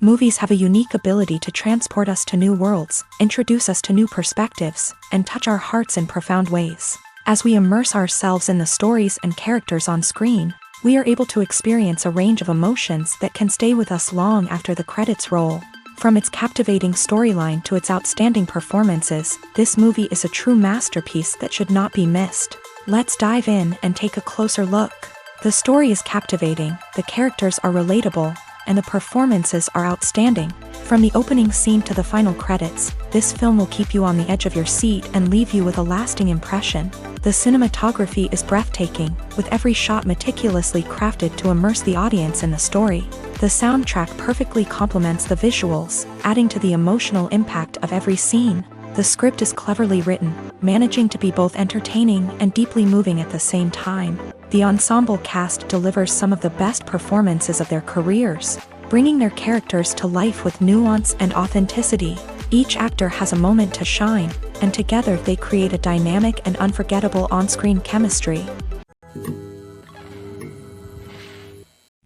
Movies have a unique ability to transport us to new worlds, introduce us to new perspectives, and touch our hearts in profound ways. As we immerse ourselves in the stories and characters on screen, we are able to experience a range of emotions that can stay with us long after the credits roll. From its captivating storyline to its outstanding performances, this movie is a true masterpiece that should not be missed. Let's dive in and take a closer look. The story is captivating, the characters are relatable, and the performances are outstanding. From the opening scene to the final credits, this film will keep you on the edge of your seat and leave you with a lasting impression. The cinematography is breathtaking, with every shot meticulously crafted to immerse the audience in the story. The soundtrack perfectly complements the visuals, adding to the emotional impact of every scene. The script is cleverly written, managing to be both entertaining and deeply moving at the same time. The ensemble cast delivers some of the best performances of their careers, bringing their characters to life with nuance and authenticity. Each actor has a moment to shine, and together they create a dynamic and unforgettable on-screen chemistry.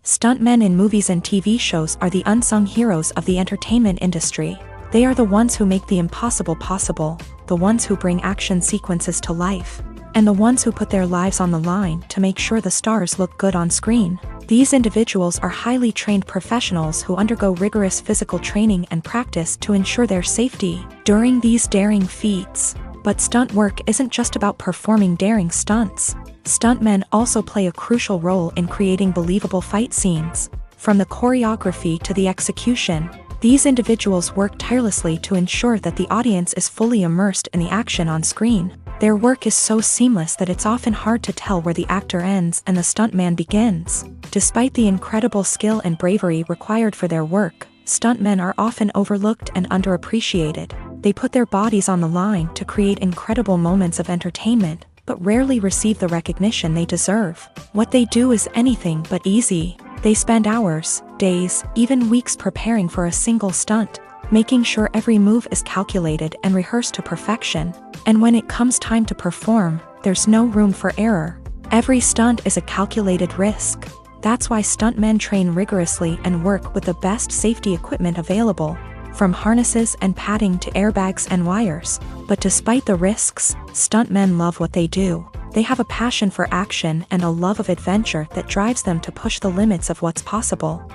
Stuntmen in movies and TV shows are the unsung heroes of the entertainment industry. They are the ones who make the impossible possible, the ones who bring action sequences to life, and the ones who put their lives on the line to make sure the stars look good on screen. These individuals are highly trained professionals who undergo rigorous physical training and practice to ensure their safety during these daring feats. But stunt work isn't just about performing daring stunts. Stuntmen also play a crucial role in creating believable fight scenes. From the choreography to the execution, these individuals work tirelessly to ensure that the audience is fully immersed in the action on screen. Their work is so seamless that it's often hard to tell where the actor ends and the stuntman begins. Despite the incredible skill and bravery required for their work, stuntmen are often overlooked and underappreciated. They put their bodies on the line to create incredible moments of entertainment, but rarely receive the recognition they deserve. What they do is anything but easy. They spend hours, days, even weeks preparing for a single stunt, making sure every move is calculated and rehearsed to perfection. And when it comes time to perform, there's no room for error. Every stunt is a calculated risk. That's why stuntmen train rigorously and work with the best safety equipment available, from harnesses and padding to airbags and wires. But despite the risks, stuntmen love what they do. They have a passion for action and a love of adventure that drives them to push the limits of what's possible.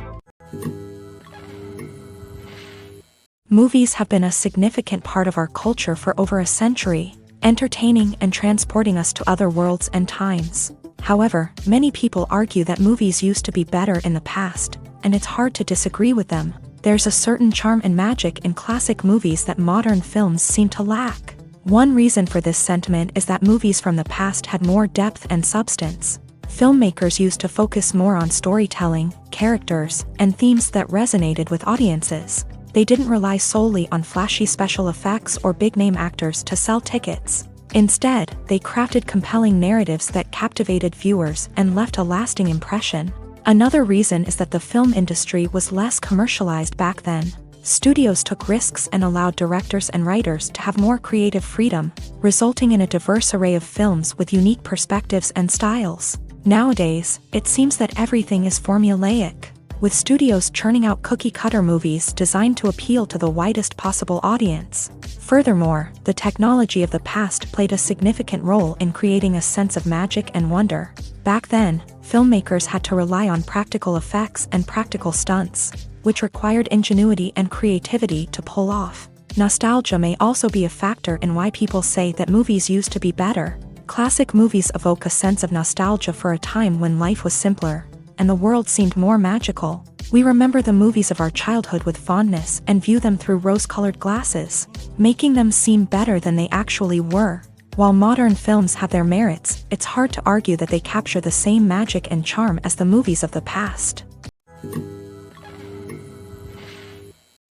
Movies have been a significant part of our culture for over a century, entertaining and transporting us to other worlds and times. However, many people argue that movies used to be better in the past, and it's hard to disagree with them. There's a certain charm and magic in classic movies that modern films seem to lack. One reason for this sentiment is that movies from the past had more depth and substance. Filmmakers used to focus more on storytelling, characters, and themes that resonated with audiences. They didn't rely solely on flashy special effects or big-name actors to sell tickets. Instead, they crafted compelling narratives that captivated viewers and left a lasting impression. Another reason is that the film industry was less commercialized back then. Studios took risks and allowed directors and writers to have more creative freedom, resulting in a diverse array of films with unique perspectives and styles. Nowadays, it seems that everything is formulaic, with studios churning out cookie-cutter movies designed to appeal to the widest possible audience. Furthermore, the technology of the past played a significant role in creating a sense of magic and wonder. Back then, filmmakers had to rely on practical effects and practical stunts, which required ingenuity and creativity to pull off. Nostalgia may also be a factor in why people say that movies used to be better. Classic movies evoke a sense of nostalgia for a time when life was simpler, and the world seemed more magical. We remember the movies of our childhood with fondness and view them through rose-colored glasses, making them seem better than they actually were. While modern films have their merits, it's hard to argue that they capture the same magic and charm as the movies of the past.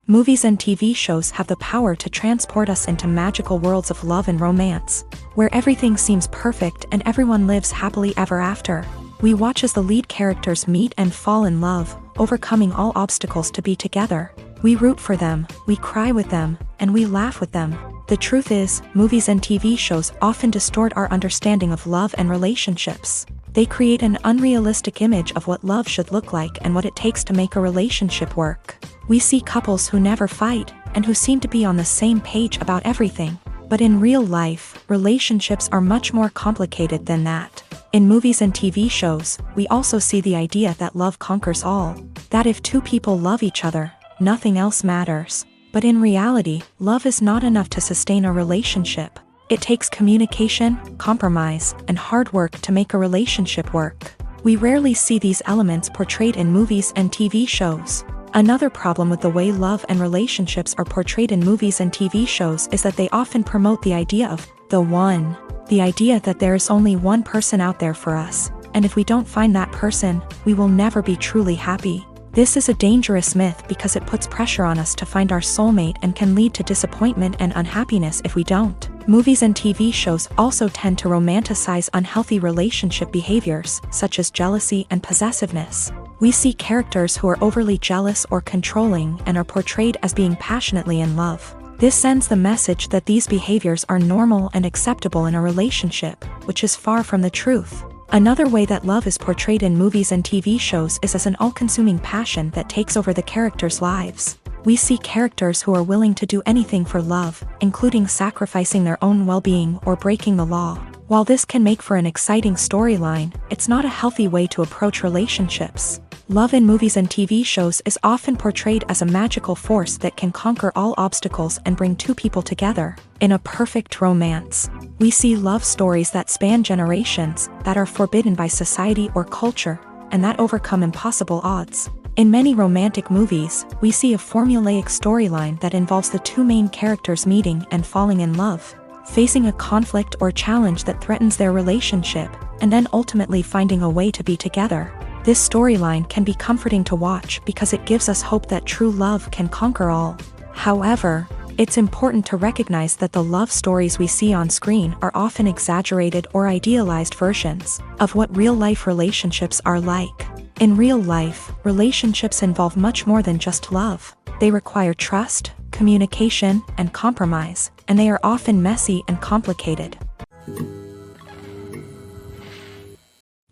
Movies and TV shows have the power to transport us into magical worlds of love and romance, where everything seems perfect and everyone lives happily ever after. We watch as the lead characters meet and fall in love, overcoming all obstacles to be together. We root for them, we cry with them, and we laugh with them. The truth is, movies and TV shows often distort our understanding of love and relationships. They create an unrealistic image of what love should look like and what it takes to make a relationship work. We see couples who never fight, and who seem to be on the same page about everything. But in real life, relationships are much more complicated than that. In movies and TV shows, we also see the idea that love conquers all. That if two people love each other, nothing else matters. But in reality, love is not enough to sustain a relationship. It takes communication, compromise, and hard work to make a relationship work. We rarely see these elements portrayed in movies and TV shows. Another problem with the way love and relationships are portrayed in movies and TV shows is that they often promote the idea of the one. The idea that there is only one person out there for us, and if we don't find that person, we will never be truly happy. This is a dangerous myth because it puts pressure on us to find our soulmate and can lead to disappointment and unhappiness if we don't. Movies and TV shows also tend to romanticize unhealthy relationship behaviors, such as jealousy and possessiveness. We see characters who are overly jealous or controlling and are portrayed as being passionately in love. This sends the message that these behaviors are normal and acceptable in a relationship, which is far from the truth. Another way that love is portrayed in movies and TV shows is as an all-consuming passion that takes over the characters' lives. We see characters who are willing to do anything for love, including sacrificing their own well-being or breaking the law. While this can make for an exciting storyline, it's not a healthy way to approach relationships. Love in movies and TV shows is often portrayed as a magical force that can conquer all obstacles and bring two people together. In a perfect romance, we see love stories that span generations, that are forbidden by society or culture, and that overcome impossible odds. In many romantic movies, we see a formulaic storyline that involves the two main characters meeting and falling in love, facing a conflict or challenge that threatens their relationship, and then ultimately finding a way to be together. This storyline can be comforting to watch because it gives us hope that true love can conquer all. However, it's important to recognize that the love stories we see on screen are often exaggerated or idealized versions of what real-life relationships are like. In real life, relationships involve much more than just love. They require trust, communication, and compromise, and they are often messy and complicated.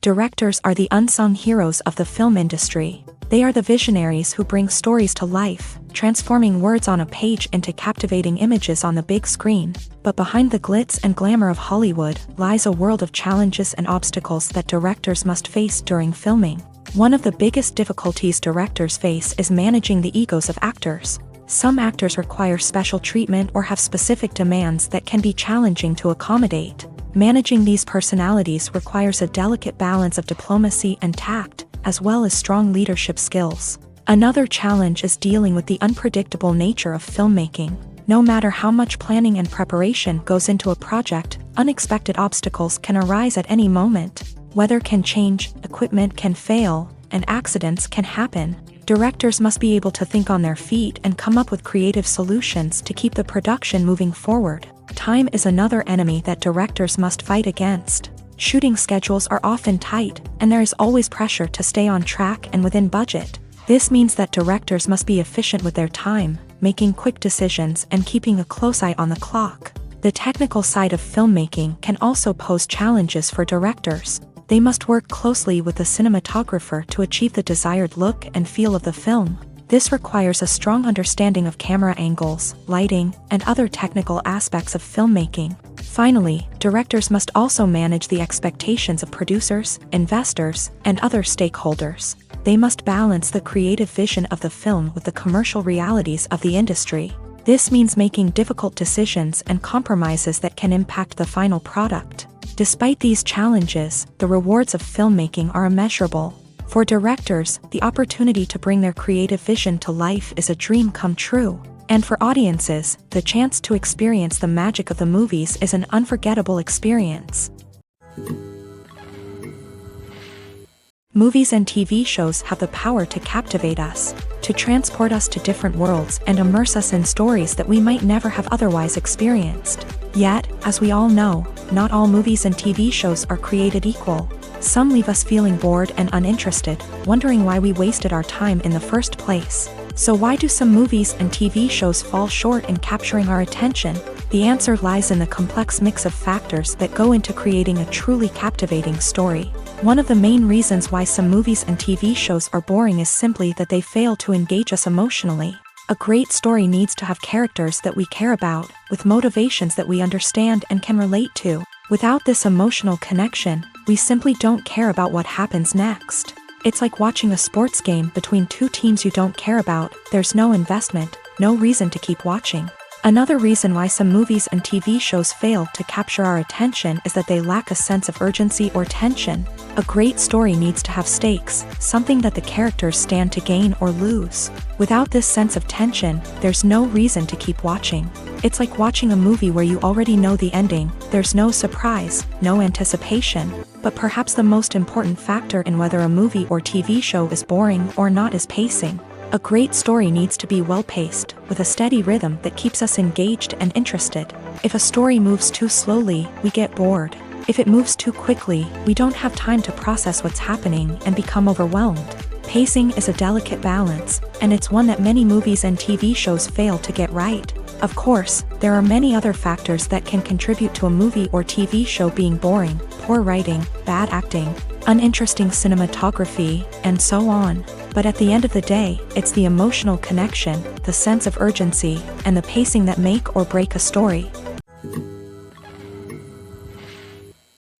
Directors are the unsung heroes of the film industry. They are the visionaries who bring stories to life, transforming words on a page into captivating images on the big screen. But behind the glitz and glamour of Hollywood lies a world of challenges and obstacles that directors must face during filming. One of the biggest difficulties directors face is managing the egos of actors. Some actors require special treatment or have specific demands that can be challenging to accommodate. Managing these personalities requires a delicate balance of diplomacy and tact, as well as strong leadership skills. Another challenge is dealing with the unpredictable nature of filmmaking. No matter how much planning and preparation goes into a project, unexpected obstacles can arise at any moment. Weather can change, equipment can fail, and accidents can happen. Directors must be able to think on their feet and come up with creative solutions to keep the production moving forward. Time is another enemy that directors must fight against. Shooting schedules are often tight, and there is always pressure to stay on track and within budget. This means that directors must be efficient with their time, making quick decisions and keeping a close eye on the clock. The technical side of filmmaking can also pose challenges for directors. They must work closely with the cinematographer to achieve the desired look and feel of the film. This requires a strong understanding of camera angles, lighting, and other technical aspects of filmmaking. Finally, directors must also manage the expectations of producers, investors, and other stakeholders. They must balance the creative vision of the film with the commercial realities of the industry. This means making difficult decisions and compromises that can impact the final product. Despite these challenges, the rewards of filmmaking are immeasurable. For directors, the opportunity to bring their creative vision to life is a dream come true. And for audiences, the chance to experience the magic of the movies is an unforgettable experience. Movies and TV shows have the power to captivate us, to transport us to different worlds and immerse us in stories that we might never have otherwise experienced. Yet, as we all know, not all movies and TV shows are created equal. Some leave us feeling bored and uninterested, wondering why we wasted our time in the first place. So why do some movies and TV shows fall short in capturing our attention? The answer lies in the complex mix of factors that go into creating a truly captivating story. One of the main reasons why some movies and TV shows are boring is simply that they fail to engage us emotionally. A great story needs to have characters that we care about, with motivations that we understand and can relate to. Without this emotional connection, we simply don't care about what happens next. It's like watching a sports game between two teams you don't care about. There's no investment, no reason to keep watching. Another reason why some movies and TV shows fail to capture our attention is that they lack a sense of urgency or tension. A great story needs to have stakes, something that the characters stand to gain or lose. Without this sense of tension, there's no reason to keep watching. It's like watching a movie where you already know the ending. There's no surprise, no anticipation. But perhaps the most important factor in whether a movie or TV show is boring or not is pacing. A great story needs to be well-paced, with a steady rhythm that keeps us engaged and interested. If a story moves too slowly, we get bored. If it moves too quickly, we don't have time to process what's happening and become overwhelmed. Pacing is a delicate balance, and it's one that many movies and TV shows fail to get right. Of course, there are many other factors that can contribute to a movie or TV show being boring: poor writing, bad acting, uninteresting cinematography, and so on. But at the end of the day, it's the emotional connection, the sense of urgency, and the pacing that make or break a story.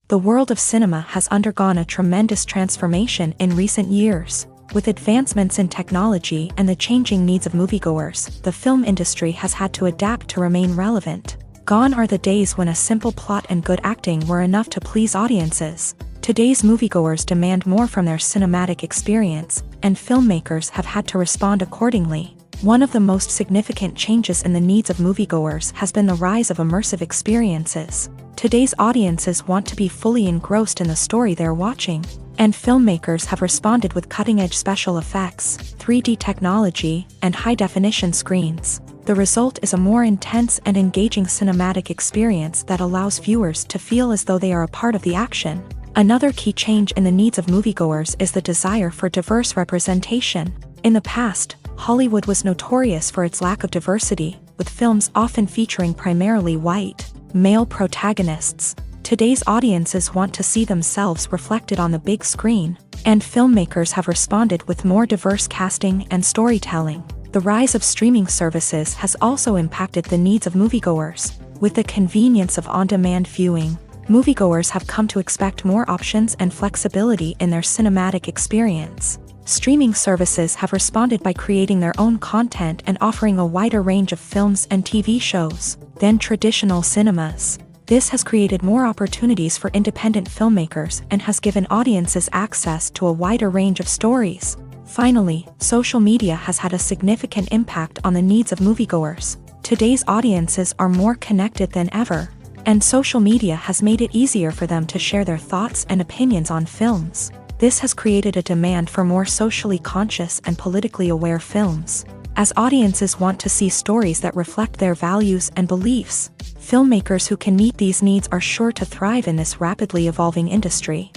The world of cinema has undergone a tremendous transformation in recent years. With advancements in technology and the changing needs of moviegoers, the film industry has had to adapt to remain relevant. Gone are the days when a simple plot and good acting were enough to please audiences. Today's moviegoers demand more from their cinematic experience, and filmmakers have had to respond accordingly. One of the most significant changes in the needs of moviegoers has been the rise of immersive experiences. Today's audiences want to be fully engrossed in the story they're watching, and filmmakers have responded with cutting-edge special effects, 3D technology, and high-definition screens. The result is a more intense and engaging cinematic experience that allows viewers to feel as though they are a part of the action. Another key change in the needs of moviegoers is the desire for diverse representation. In the past, Hollywood was notorious for its lack of diversity, with films often featuring primarily white, male protagonists. Today's audiences want to see themselves reflected on the big screen, and filmmakers have responded with more diverse casting and storytelling. The rise of streaming services has also impacted the needs of moviegoers. With the convenience of on-demand viewing, moviegoers have come to expect more options and flexibility in their cinematic experience. Streaming services have responded by creating their own content and offering a wider range of films and TV shows than traditional cinemas. This has created more opportunities for independent filmmakers and has given audiences access to a wider range of stories. Finally, social media has had a significant impact on the needs of moviegoers. Today's audiences are more connected than ever, and social media has made it easier for them to share their thoughts and opinions on films. This has created a demand for more socially conscious and politically aware films. As audiences want to see stories that reflect their values and beliefs, filmmakers who can meet these needs are sure to thrive in this rapidly evolving industry.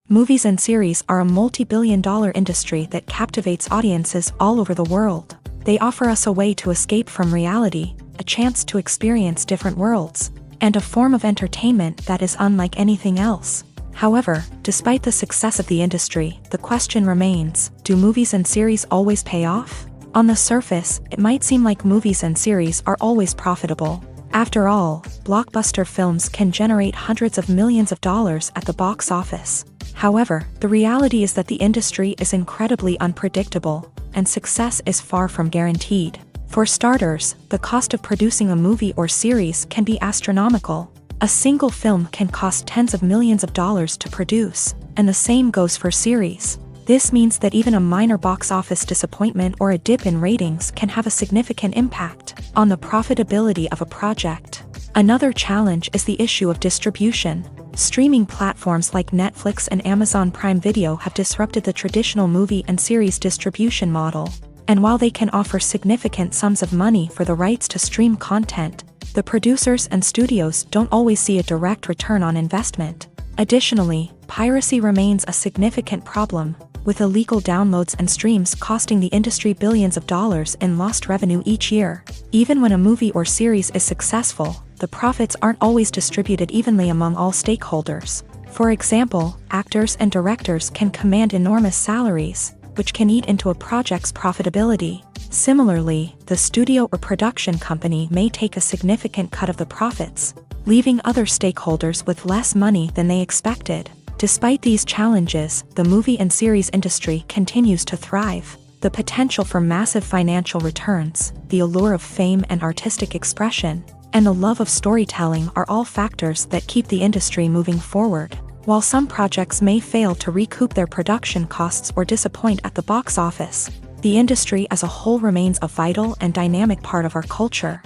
Movies and series are a multi-billion-dollar industry that captivates audiences all over the world. They offer us a way to escape from reality, a chance to experience different worlds, and a form of entertainment that is unlike anything else. However, despite the success of the industry, the question remains, do movies and series always pay off? On the surface, it might seem like movies and series are always profitable. After all, blockbuster films can generate hundreds of millions of dollars at the box office. However, the reality is that the industry is incredibly unpredictable, and success is far from guaranteed. For starters, the cost of producing a movie or series can be astronomical. A single film can cost tens of millions of dollars to produce, and the same goes for series. This means that even a minor box office disappointment or a dip in ratings can have a significant impact on the profitability of a project. Another challenge is the issue of distribution. Streaming platforms like Netflix and Amazon Prime Video have disrupted the traditional movie and series distribution model. And while they can offer significant sums of money for the rights to stream content, the producers and studios don't always see a direct return on investment. Additionally, piracy remains a significant problem, with illegal downloads and streams costing the industry billions of dollars in lost revenue each year. Even when a movie or series is successful, the profits aren't always distributed evenly among all stakeholders. For example, actors and directors can command enormous salaries, which can eat into a project's profitability. Similarly, the studio or production company may take a significant cut of the profits, leaving other stakeholders with less money than they expected. Despite these challenges, the movie and series industry continues to thrive. The potential for massive financial returns, the allure of fame and artistic expression, and the love of storytelling are all factors that keep the industry moving forward. While some projects may fail to recoup their production costs or disappoint at the box office, the industry as a whole remains a vital and dynamic part of our culture.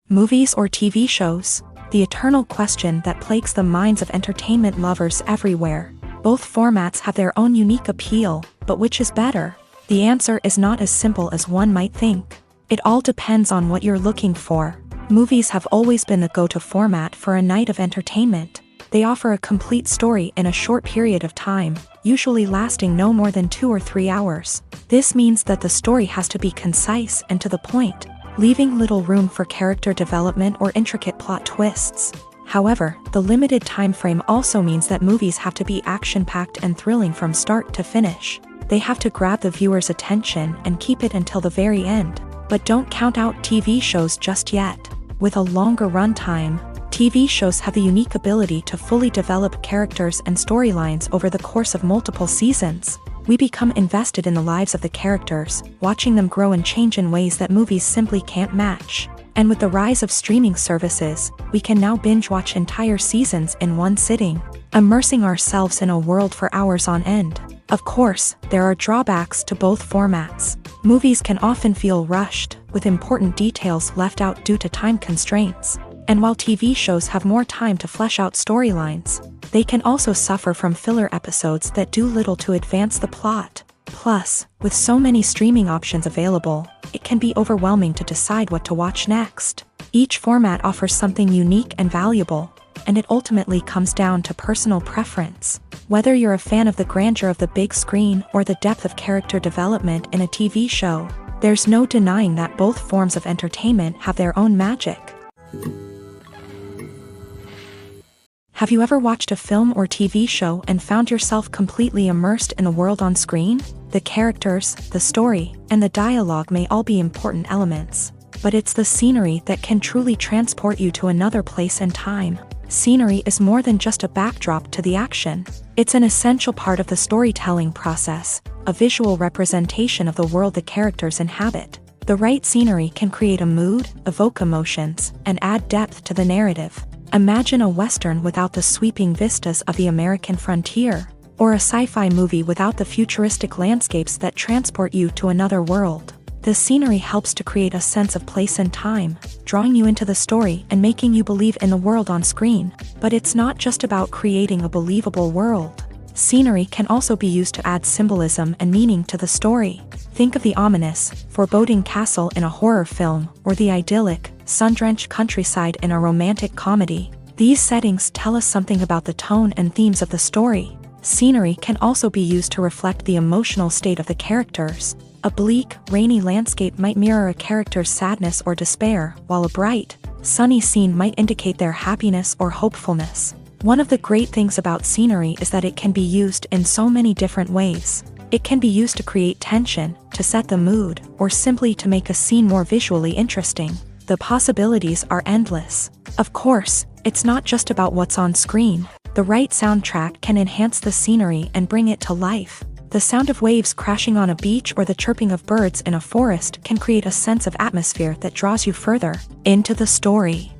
Movies or TV shows? The eternal question that plagues the minds of entertainment lovers everywhere. Both formats have their own unique appeal, but which is better? The answer is not as simple as one might think. It all depends on what you're looking for. Movies have always been the go-to format for a night of entertainment. They offer a complete story in a short period of time, usually lasting no more than 2 or 3 hours. This means that the story has to be concise and to the point, leaving little room for character development or intricate plot twists. However, the limited time frame also means that movies have to be action-packed and thrilling from start to finish. They have to grab the viewer's attention and keep it until the very end. But don't count out TV shows just yet. With a longer runtime, TV shows have the unique ability to fully develop characters and storylines over the course of multiple seasons. We become invested in the lives of the characters, watching them grow and change in ways that movies simply can't match. And with the rise of streaming services, we can now binge-watch entire seasons in one sitting, immersing ourselves in a world for hours on end. Of course, there are drawbacks to both formats. Movies can often feel rushed, with important details left out due to time constraints. And while TV shows have more time to flesh out storylines, they can also suffer from filler episodes that do little to advance the plot. Plus, with so many streaming options available, it can be overwhelming to decide what to watch next. Each format offers something unique and valuable, and it ultimately comes down to personal preference. Whether you're a fan of the grandeur of the big screen or the depth of character development in a TV show, there's no denying that both forms of entertainment have their own magic. Have you ever watched a film or TV show and found yourself completely immersed in the world on screen? The characters, the story, and the dialogue may all be important elements, but it's the scenery that can truly transport you to another place and time. Scenery is more than just a backdrop to the action. It's an essential part of the storytelling process, a visual representation of the world the characters inhabit. The right scenery can create a mood, evoke emotions, and add depth to the narrative. Imagine a Western without the sweeping vistas of the American frontier, or a sci-fi movie without the futuristic landscapes that transport you to another world. The scenery helps to create a sense of place and time, drawing you into the story and making you believe in the world on screen. But it's not just about creating a believable world. Scenery can also be used to add symbolism and meaning to the story. Think of the ominous, foreboding castle in a horror film, or the idyllic, sun-drenched countryside in a romantic comedy. These settings tell us something about the tone and themes of the story. Scenery can also be used to reflect the emotional state of the characters. A bleak, rainy landscape might mirror a character's sadness or despair, while a bright, sunny scene might indicate their happiness or hopefulness. One of the great things about scenery is that it can be used in so many different ways. It can be used to create tension, to set the mood, or simply to make a scene more visually interesting. The possibilities are endless. Of course, it's not just about what's on screen. The right soundtrack can enhance the scenery and bring it to life. The sound of waves crashing on a beach or the chirping of birds in a forest can create a sense of atmosphere that draws you further into the story.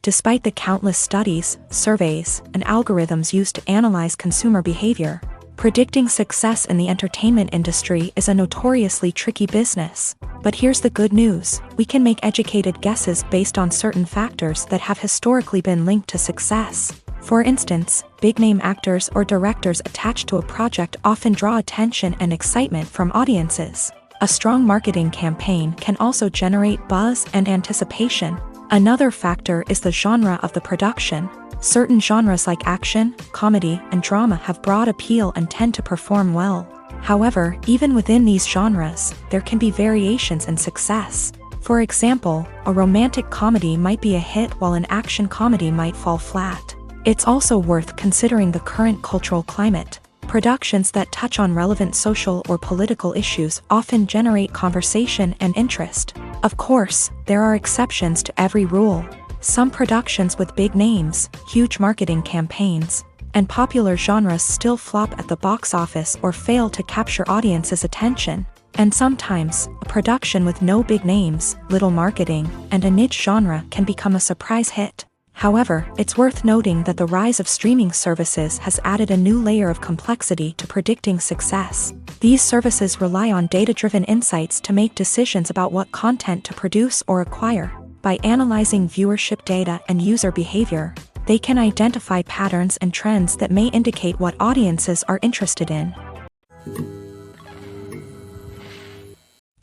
Despite the countless studies, surveys, and algorithms used to analyze consumer behavior, predicting success in the entertainment industry is a notoriously tricky business. But here's the good news: we can make educated guesses based on certain factors that have historically been linked to success. For instance, big-name actors or directors attached to a project often draw attention and excitement from audiences. A strong marketing campaign can also generate buzz and anticipation. Another factor is the genre of the production. Certain genres like action, comedy, and drama have broad appeal and tend to perform well. However, even within these genres, there can be variations in success. For example, a romantic comedy might be a hit while an action comedy might fall flat. It's also worth considering the current cultural climate. Productions that touch on relevant social or political issues often generate conversation and interest. Of course, there are exceptions to every rule. Some productions with big names, huge marketing campaigns, and popular genres still flop at the box office or fail to capture audiences' attention. And sometimes, a production with no big names, little marketing, and a niche genre can become a surprise hit. However, it's worth noting that the rise of streaming services has added a new layer of complexity to predicting success. These services rely on data-driven insights to make decisions about what content to produce or acquire. By analyzing viewership data and user behavior, they can identify patterns and trends that may indicate what audiences are interested in.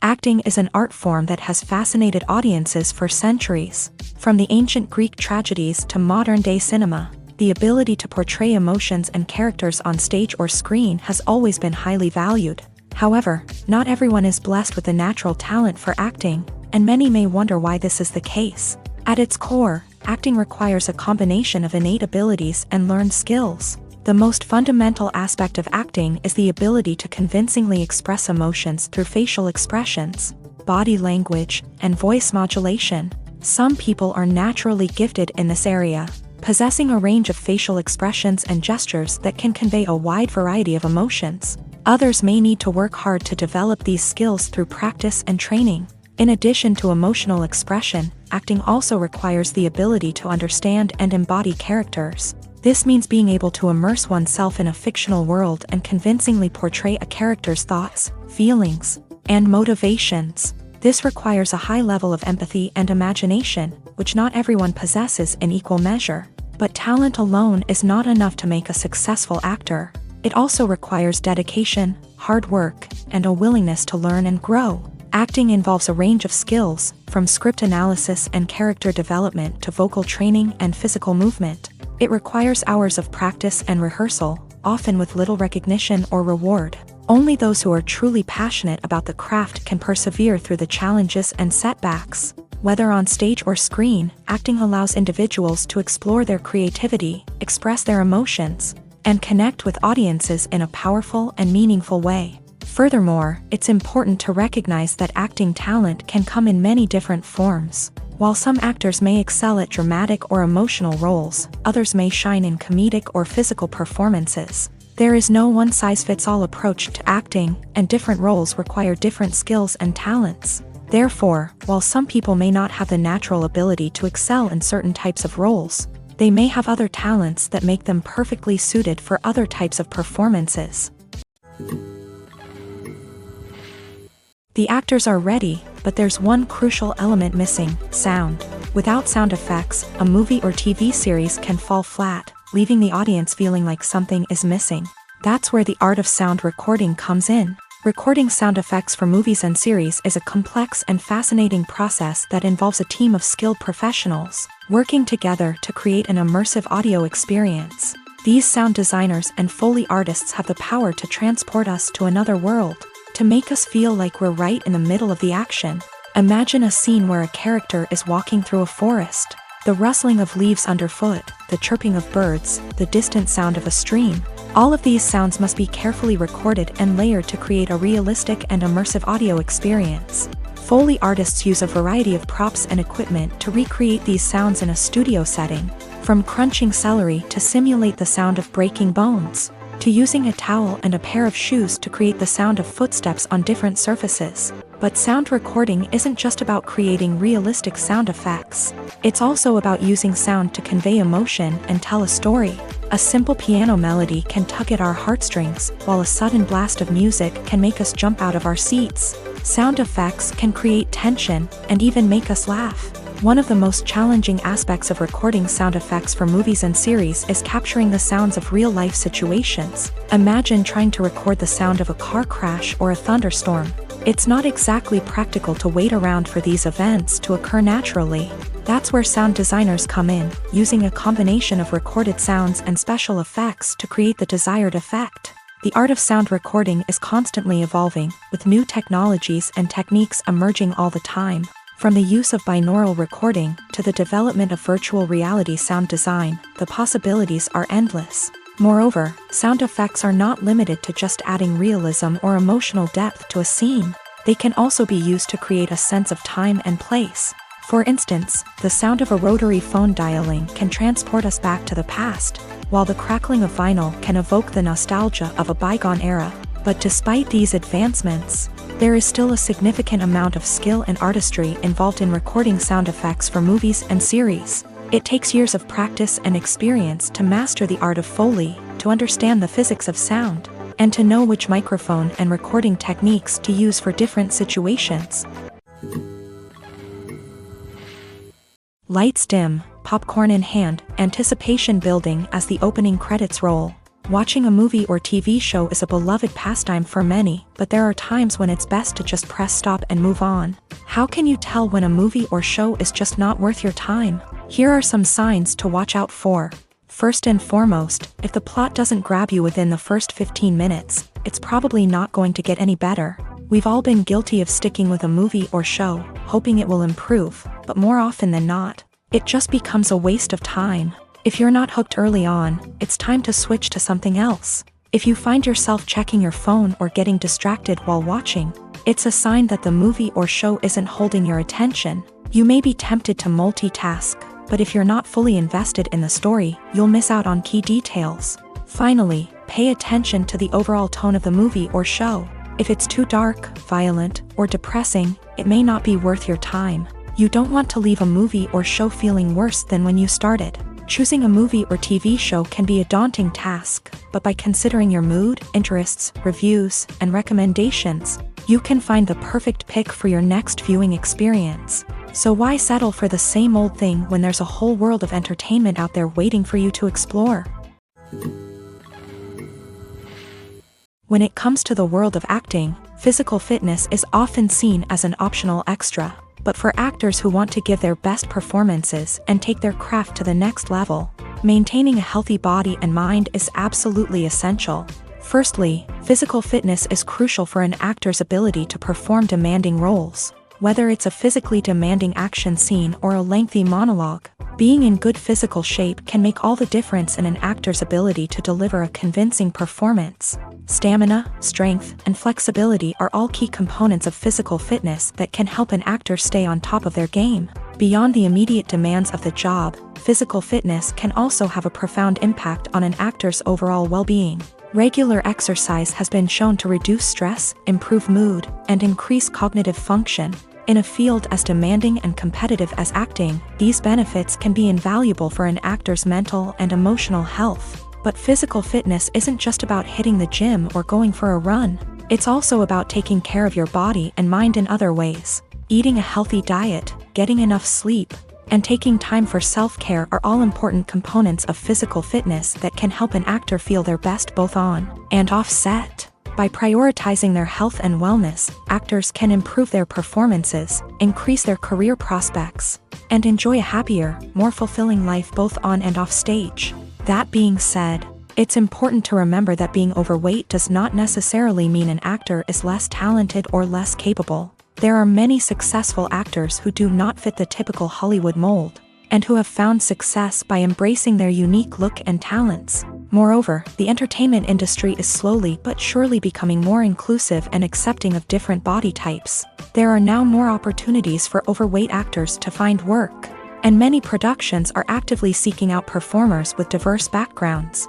Acting is an art form that has fascinated audiences for centuries. From the ancient Greek tragedies to modern-day cinema, the ability to portray emotions and characters on stage or screen has always been highly valued. However, not everyone is blessed with the natural talent for acting, and many may wonder why this is the case. At its core, acting requires a combination of innate abilities and learned skills. The most fundamental aspect of acting is the ability to convincingly express emotions through facial expressions, body language, and voice modulation. Some people are naturally gifted in this area, possessing a range of facial expressions and gestures that can convey a wide variety of emotions. Others may need to work hard to develop these skills through practice and training. In addition to emotional expression, acting also requires the ability to understand and embody characters. This means being able to immerse oneself in a fictional world and convincingly portray a character's thoughts, feelings, and motivations. This requires a high level of empathy and imagination, which not everyone possesses in equal measure. But talent alone is not enough to make a successful actor. It also requires dedication, hard work, and a willingness to learn and grow. Acting involves a range of skills, from script analysis and character development to vocal training and physical movement. It requires hours of practice and rehearsal, often with little recognition or reward. Only those who are truly passionate about the craft can persevere through the challenges and setbacks. Whether on stage or screen, acting allows individuals to explore their creativity, express their emotions, and connect with audiences in a powerful and meaningful way. Furthermore, it's important to recognize that acting talent can come in many different forms. While some actors may excel at dramatic or emotional roles, others may shine in comedic or physical performances. There is no one-size-fits-all approach to acting, and different roles require different skills and talents. Therefore, while some people may not have the natural ability to excel in certain types of roles, they may have other talents that make them perfectly suited for other types of performances. The actors are ready, but there's one crucial element missing: sound. Without sound effects, a movie or TV series can fall flat, leaving the audience feeling like something is missing. That's where the art of sound recording comes in. Recording sound effects for movies and series is a complex and fascinating process that involves a team of skilled professionals working together to create an immersive audio experience. These sound designers and Foley artists have the power to transport us to another world, to make us feel like we're right in the middle of the action. Imagine a scene where a character is walking through a forest. The rustling of leaves underfoot, the chirping of birds, the distant sound of a stream. All of these sounds must be carefully recorded and layered to create a realistic and immersive audio experience. Foley artists use a variety of props and equipment to recreate these sounds in a studio setting, from crunching celery to simulate the sound of breaking bones, to using a towel and a pair of shoes to create the sound of footsteps on different surfaces. But sound recording isn't just about creating realistic sound effects. It's also about using sound to convey emotion and tell a story. A simple piano melody can tug at our heartstrings, while a sudden blast of music can make us jump out of our seats. Sound effects can create tension and even make us laugh. One of the most challenging aspects of recording sound effects for movies and series is capturing the sounds of real-life situations. Imagine trying to record the sound of a car crash or a thunderstorm. It's not exactly practical to wait around for these events to occur naturally. That's where sound designers come in, using a combination of recorded sounds and special effects to create the desired effect. The art of sound recording is constantly evolving, with new technologies and techniques emerging all the time. From the use of binaural recording to the development of virtual reality sound design, the possibilities are endless. Moreover, sound effects are not limited to just adding realism or emotional depth to a scene. They can also be used to create a sense of time and place. For instance, the sound of a rotary phone dialing can transport us back to the past, while the crackling of vinyl can evoke the nostalgia of a bygone era. But despite these advancements, there is still a significant amount of skill and artistry involved in recording sound effects for movies and series. It takes years of practice and experience to master the art of Foley, to understand the physics of sound, and to know which microphone and recording techniques to use for different situations. Lights dim, popcorn in hand, anticipation building as the opening credits roll. Watching a movie or TV show is a beloved pastime for many, but there are times when it's best to just press stop and move on. How can you tell when a movie or show is just not worth your time? Here are some signs to watch out for. First and foremost, if the plot doesn't grab you within the first 15 minutes, it's probably not going to get any better. We've all been guilty of sticking with a movie or show, hoping it will improve, but more often than not, it just becomes a waste of time. If you're not hooked early on, it's time to switch to something else. If you find yourself checking your phone or getting distracted while watching, it's a sign that the movie or show isn't holding your attention. You may be tempted to multitask, but if you're not fully invested in the story, you'll miss out on key details. Finally, pay attention to the overall tone of the movie or show. If it's too dark, violent, or depressing, it may not be worth your time. You don't want to leave a movie or show feeling worse than when you started. Choosing a movie or TV show can be a daunting task, but by considering your mood, interests, reviews, and recommendations, you can find the perfect pick for your next viewing experience. So why settle for the same old thing when there's a whole world of entertainment out there waiting for you to explore? When it comes to the world of acting, physical fitness is often seen as an optional extra. But for actors who want to give their best performances and take their craft to the next level, maintaining a healthy body and mind is absolutely essential. Firstly, physical fitness is crucial for an actor's ability to perform demanding roles. Whether it's a physically demanding action scene or a lengthy monologue, being in good physical shape can make all the difference in an actor's ability to deliver a convincing performance. Stamina, strength, and flexibility are all key components of physical fitness that can help an actor stay on top of their game. Beyond the immediate demands of the job, physical fitness can also have a profound impact on an actor's overall well-being. Regular exercise has been shown to reduce stress, improve mood, and increase cognitive function. In a field as demanding and competitive as acting, these benefits can be invaluable for an actor's mental and emotional health. But physical fitness isn't just about hitting the gym or going for a run. It's also about taking care of your body and mind in other ways. Eating a healthy diet, getting enough sleep, and taking time for self-care are all important components of physical fitness that can help an actor feel their best both on and off set. By prioritizing their health and wellness, actors can improve their performances, increase their career prospects, and enjoy a happier, more fulfilling life both on and off stage. That being said, it's important to remember that being overweight does not necessarily mean an actor is less talented or less capable. There are many successful actors who do not fit the typical Hollywood mold, and who have found success by embracing their unique look and talents. Moreover, the entertainment industry is slowly but surely becoming more inclusive and accepting of different body types. There are now more opportunities for overweight actors to find work, and many productions are actively seeking out performers with diverse backgrounds.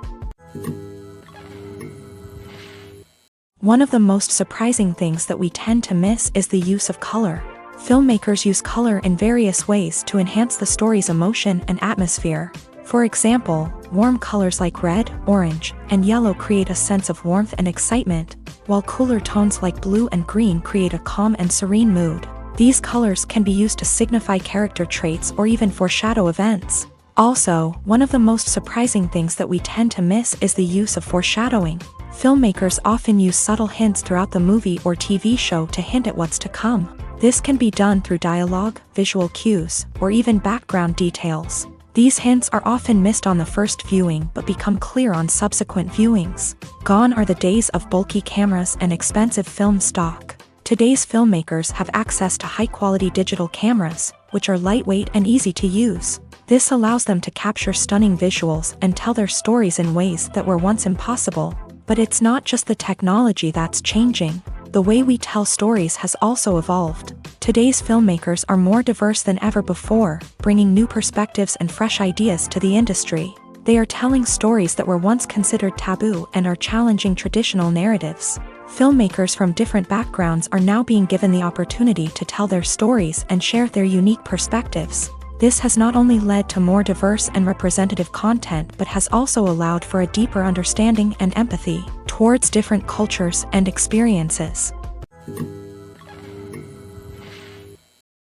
One of the most surprising things that we tend to miss is the use of color. Filmmakers use color in various ways to enhance the story's emotion and atmosphere. For example, warm colors like red, orange, and yellow create a sense of warmth and excitement, while cooler tones like blue and green create a calm and serene mood. These colors can be used to signify character traits or even foreshadow events. Also, one of the most surprising things that we tend to miss is the use of foreshadowing. Filmmakers often use subtle hints throughout the movie or TV show to hint at what's to come. This can be done through dialogue, visual cues, or even background details. These hints are often missed on the first viewing but become clear on subsequent viewings. Gone are the days of bulky cameras and expensive film stock. Today's filmmakers have access to high-quality digital cameras, which are lightweight and easy to use. This allows them to capture stunning visuals and tell their stories in ways that were once impossible. But it's not just the technology that's changing. The way we tell stories has also evolved. Today's filmmakers are more diverse than ever before, bringing new perspectives and fresh ideas to the industry. They are telling stories that were once considered taboo and are challenging traditional narratives. Filmmakers from different backgrounds are now being given the opportunity to tell their stories and share their unique perspectives. This has not only led to more diverse and representative content but has also allowed for a deeper understanding and empathy towards different cultures and experiences.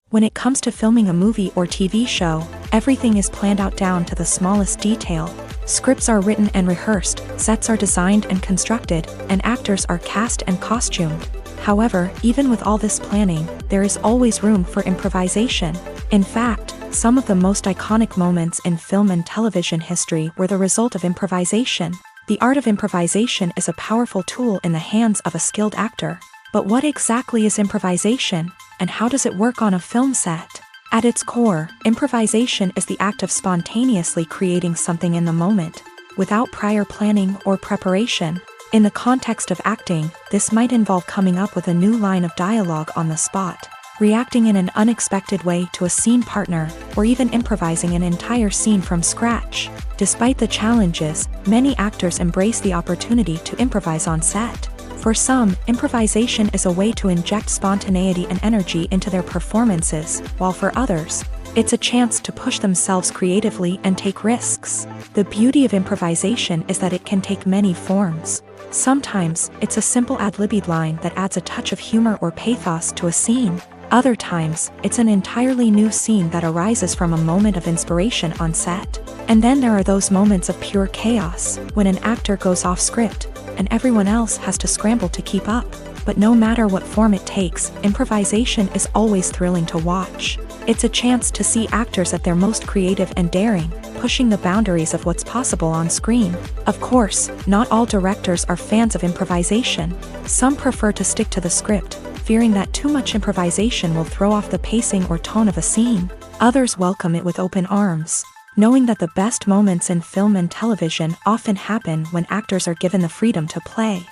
When it comes to filming a movie or TV show, everything is planned out down to the smallest detail. Scripts are written and rehearsed, sets are designed and constructed, and actors are cast and costumed. However, even with all this planning, there is always room for improvisation. In fact, some of the most iconic moments in film and television history were the result of improvisation. The art of improvisation is a powerful tool in the hands of a skilled actor. But what exactly is improvisation, and how does it work on a film set? At its core, improvisation is the act of spontaneously creating something in the moment, without prior planning or preparation. In the context of acting, this might involve coming up with a new line of dialogue on the spot, reacting in an unexpected way to a scene partner, or even improvising an entire scene from scratch. Despite the challenges, many actors embrace the opportunity to improvise on set. For some, improvisation is a way to inject spontaneity and energy into their performances, while for others, it's a chance to push themselves creatively and take risks. The beauty of improvisation is that it can take many forms. Sometimes, it's a simple ad-libbed line that adds a touch of humor or pathos to a scene. Other times, it's an entirely new scene that arises from a moment of inspiration on set. And then there are those moments of pure chaos, when an actor goes off script, and everyone else has to scramble to keep up. But no matter what form it takes, improvisation is always thrilling to watch. It's a chance to see actors at their most creative and daring, pushing the boundaries of what's possible on screen. Of course, not all directors are fans of improvisation. Some prefer to stick to the script, fearing that too much improvisation will throw off the pacing or tone of a scene. Others welcome it with open arms, knowing that the best moments in film and television often happen when actors are given the freedom to play.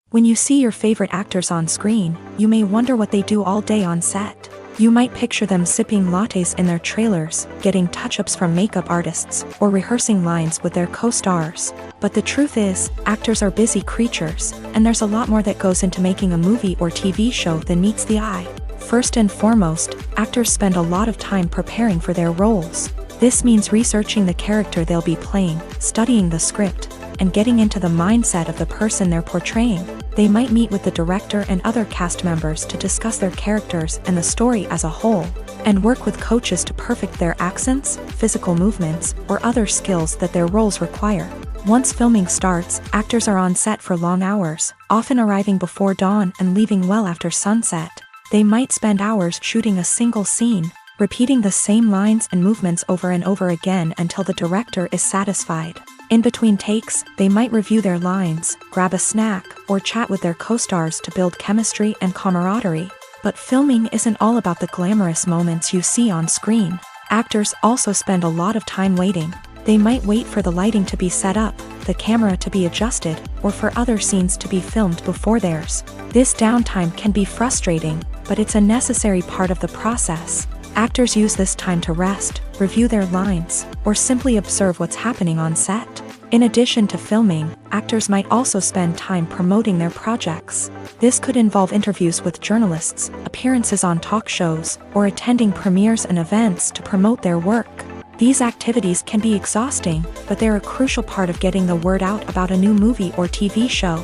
When you see your favorite actors on screen, you may wonder what they do all day on set. You might picture them sipping lattes in their trailers, getting touch-ups from makeup artists, or rehearsing lines with their co-stars. But the truth is, actors are busy creatures, and there's a lot more that goes into making a movie or TV show than meets the eye. First and foremost, actors spend a lot of time preparing for their roles. This means researching the character they'll be playing, studying the script, and getting into the mindset of the person they're portraying. They might meet with the director and other cast members to discuss their characters and the story as a whole, and work with coaches to perfect their accents, physical movements, or other skills that their roles require. Once filming starts, actors are on set for long hours, often arriving before dawn and leaving well after sunset. They might spend hours shooting a single scene, repeating the same lines and movements over and over again until the director is satisfied. In between takes, they might review their lines, grab a snack, or chat with their co-stars to build chemistry and camaraderie. But filming isn't all about the glamorous moments you see on screen. Actors also spend a lot of time waiting. They might wait for the lighting to be set up, the camera to be adjusted, or for other scenes to be filmed before theirs. This downtime can be frustrating, but it's a necessary part of the process. Actors use this time to rest, review their lines, or simply observe what's happening on set. In addition to filming, actors might also spend time promoting their projects. This could involve interviews with journalists, appearances on talk shows, or attending premieres and events to promote their work. These activities can be exhausting, but they're a crucial part of getting the word out about a new movie or TV show.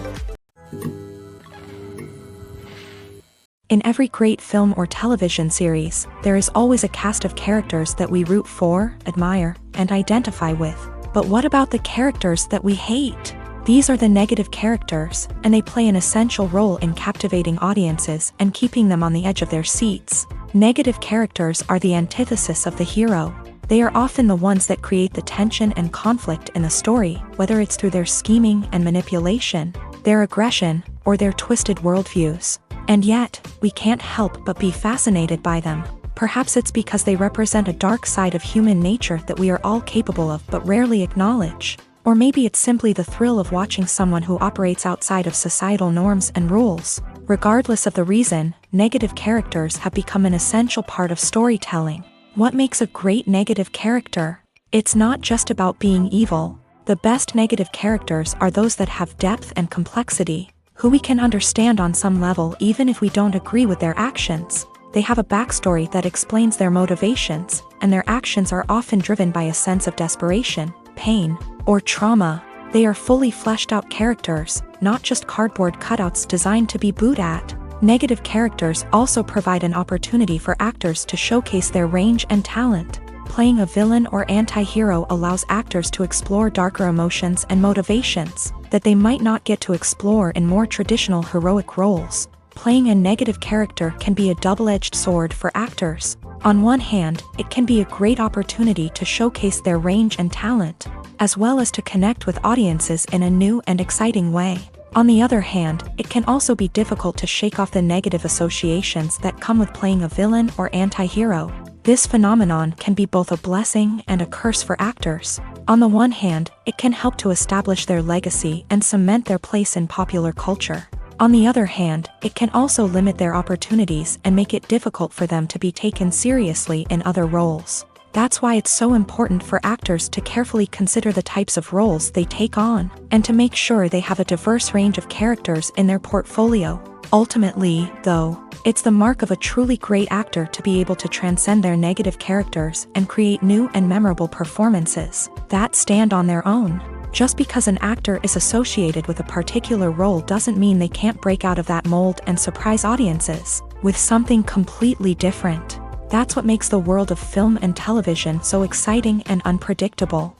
In every great film or television series, there is always a cast of characters that we root for, admire, and identify with. But what about the characters that we hate? These are the negative characters, and they play an essential role in captivating audiences and keeping them on the edge of their seats. Negative characters are the antithesis of the hero. They are often the ones that create the tension and conflict in the story, whether it's through their scheming and manipulation, their aggression, or their twisted worldviews. And yet, we can't help but be fascinated by them. Perhaps it's because they represent a dark side of human nature that we are all capable of but rarely acknowledge. Or maybe it's simply the thrill of watching someone who operates outside of societal norms and rules. Regardless of the reason, negative characters have become an essential part of storytelling. What makes a great negative character? It's not just about being evil. The best negative characters are those that have depth and complexity, who we can understand on some level even if we don't agree with their actions. They have a backstory that explains their motivations, and their actions are often driven by a sense of desperation, pain, or trauma. They are fully fleshed out characters, not just cardboard cutouts designed to be booed at. Negative characters also provide an opportunity for actors to showcase their range and talent. Playing a villain or anti-hero allows actors to explore darker emotions and motivations that they might not get to explore in more traditional heroic roles. Playing a negative character can be a double-edged sword for actors. On one hand, it can be a great opportunity to showcase their range and talent, as well as to connect with audiences in a new and exciting way. On the other hand, it can also be difficult to shake off the negative associations that come with playing a villain or anti-hero. This phenomenon can be both a blessing and a curse for actors. On the one hand, it can help to establish their legacy and cement their place in popular culture. On the other hand, it can also limit their opportunities and make it difficult for them to be taken seriously in other roles. That's why it's so important for actors to carefully consider the types of roles they take on, and to make sure they have a diverse range of characters in their portfolio. Ultimately, though, it's the mark of a truly great actor to be able to transcend their negative characters and create new and memorable performances that stand on their own. Just because an actor is associated with a particular role doesn't mean they can't break out of that mold and surprise audiences with something completely different. That's what makes the world of film and television so exciting and unpredictable.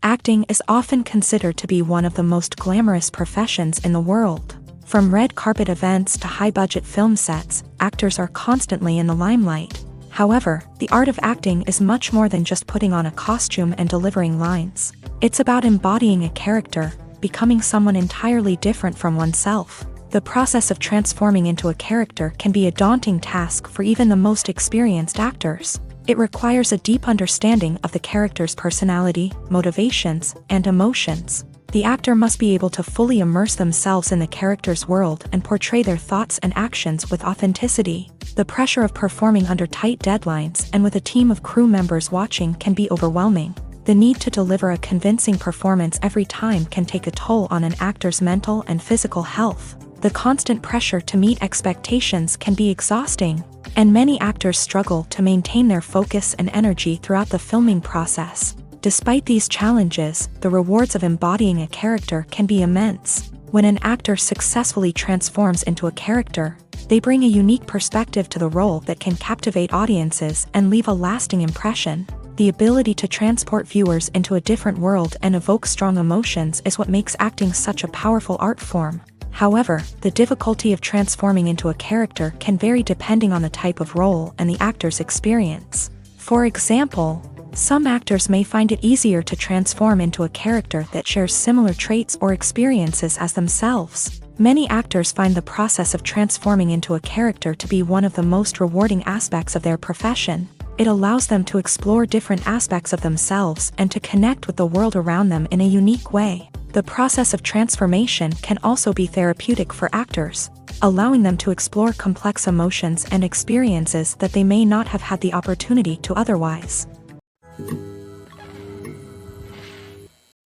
Acting is often considered to be one of the most glamorous professions in the world. From red carpet events to high-budget film sets, actors are constantly in the limelight. However, the art of acting is much more than just putting on a costume and delivering lines. It's about embodying a character, becoming someone entirely different from oneself. The process of transforming into a character can be a daunting task for even the most experienced actors. It requires a deep understanding of the character's personality, motivations, and emotions. The actor must be able to fully immerse themselves in the character's world and portray their thoughts and actions with authenticity. The pressure of performing under tight deadlines and with a team of crew members watching can be overwhelming. The need to deliver a convincing performance every time can take a toll on an actor's mental and physical health. The constant pressure to meet expectations can be exhausting, and many actors struggle to maintain their focus and energy throughout the filming process. Despite these challenges, the rewards of embodying a character can be immense. When an actor successfully transforms into a character, they bring a unique perspective to the role that can captivate audiences and leave a lasting impression. The ability to transport viewers into a different world and evoke strong emotions is what makes acting such a powerful art form. However, the difficulty of transforming into a character can vary depending on the type of role and the actor's experience. For example, some actors may find it easier to transform into a character that shares similar traits or experiences as themselves. Many actors find the process of transforming into a character to be one of the most rewarding aspects of their profession. It allows them to explore different aspects of themselves and to connect with the world around them in a unique way. The process of transformation can also be therapeutic for actors, allowing them to explore complex emotions and experiences that they may not have had the opportunity to otherwise.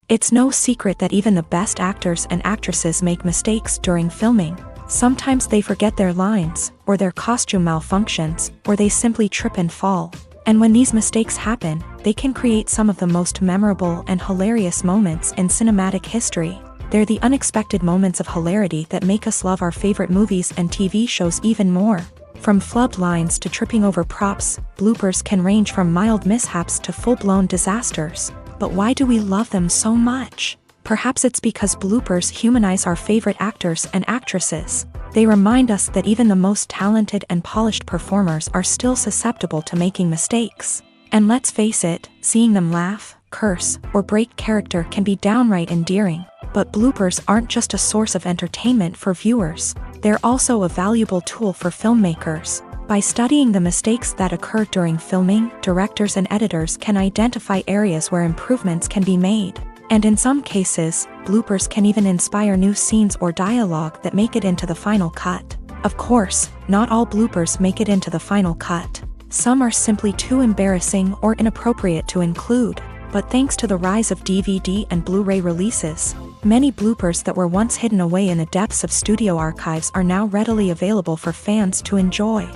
It's no secret that even the best actors and actresses make mistakes during filming. Sometimes they forget their lines, or their costume malfunctions, or they simply trip and fall. And when these mistakes happen, they can create some of the most memorable and hilarious moments in cinematic history. They're the unexpected moments of hilarity that make us love our favorite movies and TV shows even more. From flubbed lines to tripping over props, bloopers can range from mild mishaps to full-blown disasters. But why do we love them so much? Perhaps it's because bloopers humanize our favorite actors and actresses. They remind us that even the most talented and polished performers are still susceptible to making mistakes. And let's face it, seeing them laugh, curse, or break character can be downright endearing. But bloopers aren't just a source of entertainment for viewers. They're also a valuable tool for filmmakers. By studying the mistakes that occur during filming, directors and editors can identify areas where improvements can be made. And in some cases, bloopers can even inspire new scenes or dialogue that make it into the final cut. Of course, not all bloopers make it into the final cut. Some are simply too embarrassing or inappropriate to include. But thanks to the rise of DVD and Blu-ray releases, many bloopers that were once hidden away in the depths of studio archives are now readily available for fans to enjoy.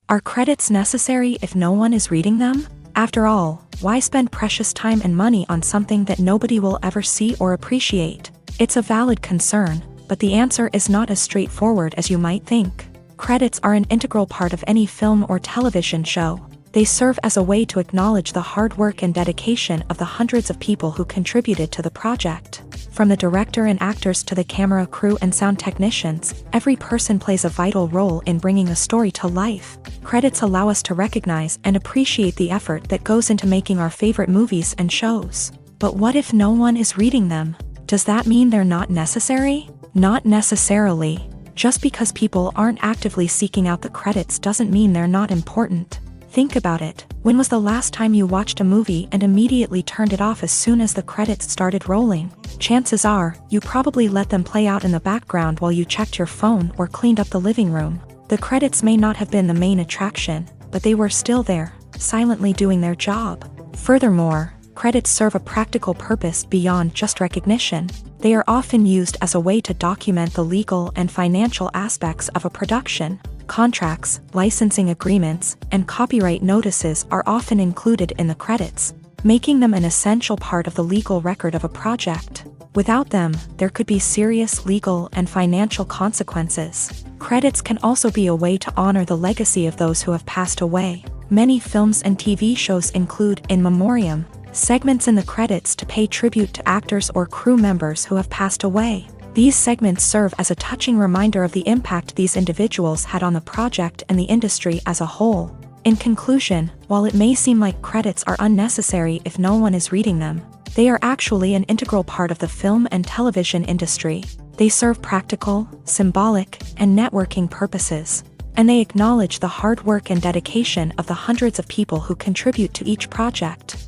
Are credits necessary if no one is reading them? After all, why spend precious time and money on something that nobody will ever see or appreciate? It's a valid concern, but the answer is not as straightforward as you might think. Credits are an integral part of any film or television show. They serve as a way to acknowledge the hard work and dedication of the hundreds of people who contributed to the project. From the director and actors to the camera crew and sound technicians, every person plays a vital role in bringing a story to life. Credits allow us to recognize and appreciate the effort that goes into making our favorite movies and shows. But what if no one is reading them? Does that mean they're not necessary? Not necessarily. Just because people aren't actively seeking out the credits doesn't mean they're not important. Think about it. When was the last time you watched a movie and immediately turned it off as soon as the credits started rolling? Chances are, you probably let them play out in the background while you checked your phone or cleaned up the living room. The credits may not have been the main attraction, but they were still there, silently doing their job. Furthermore, credits serve a practical purpose beyond just recognition. They are often used as a way to document the legal and financial aspects of a production. Contracts, licensing agreements, and copyright notices are often included in the credits, making them an essential part of the legal record of a project. Without them, there could be serious legal and financial consequences. Credits can also be a way to honor the legacy of those who have passed away. Many films and TV shows include in memoriam segments in the credits to pay tribute to actors or crew members who have passed away. These segments serve as a touching reminder of the impact these individuals had on the project and the industry as a whole. In conclusion, while it may seem like credits are unnecessary if no one is reading them, they are actually an integral part of the film and television industry. They serve practical, symbolic, and networking purposes, and they acknowledge the hard work and dedication of the hundreds of people who contribute to each project.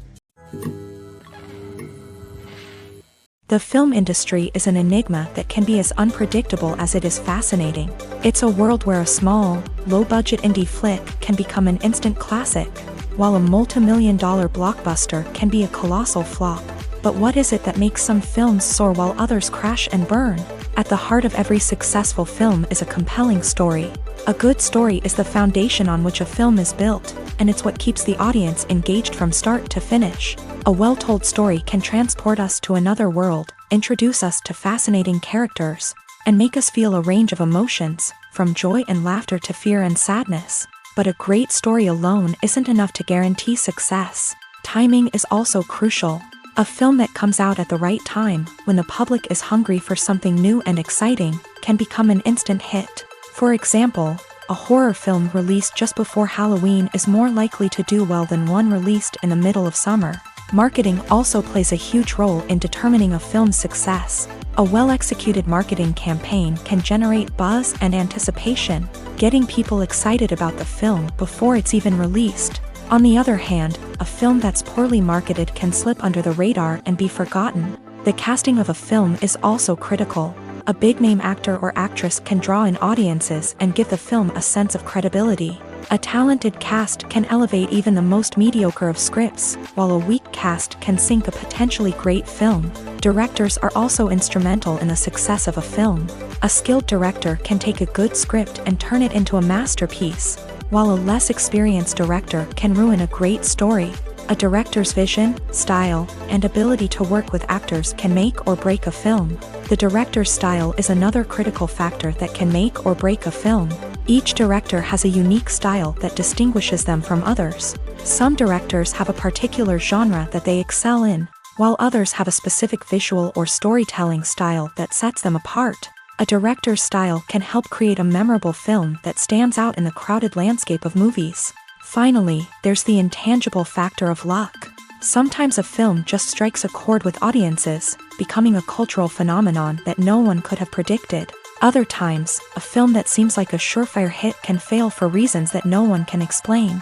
The film industry is an enigma that can be as unpredictable as it is fascinating. It's a world where a small, low-budget indie flick can become an instant classic, while a multi-million-dollar blockbuster can be a colossal flop. But what is it that makes some films soar while others crash and burn? At the heart of every successful film is a compelling story. A good story is the foundation on which a film is built, and it's what keeps the audience engaged from start to finish. A well-told story can transport us to another world, introduce us to fascinating characters, and make us feel a range of emotions, from joy and laughter to fear and sadness. But a great story alone isn't enough to guarantee success. Timing is also crucial. A film that comes out at the right time, when the public is hungry for something new and exciting, can become an instant hit. For example, a horror film released just before Halloween is more likely to do well than one released in the middle of summer. Marketing also plays a huge role in determining a film's success. A well-executed marketing campaign can generate buzz and anticipation, getting people excited about the film before it's even released. On the other hand, a film that's poorly marketed can slip under the radar and be forgotten. The casting of a film is also critical. A big-name actor or actress can draw in audiences and give the film a sense of credibility. A talented cast can elevate even the most mediocre of scripts, while a weak cast can sink a potentially great film. Directors are also instrumental in the success of a film. A skilled director can take a good script and turn it into a masterpiece, while a less experienced director can ruin a great story. A director's vision, style, and ability to work with actors can make or break a film. The director's style is another critical factor that can make or break a film. Each director has a unique style that distinguishes them from others. Some directors have a particular genre that they excel in, while others have a specific visual or storytelling style that sets them apart. A director's style can help create a memorable film that stands out in the crowded landscape of movies. Finally, there's the intangible factor of luck. Sometimes a film just strikes a chord with audiences, becoming a cultural phenomenon that no one could have predicted. Other times, a film that seems like a surefire hit can fail for reasons that no one can explain.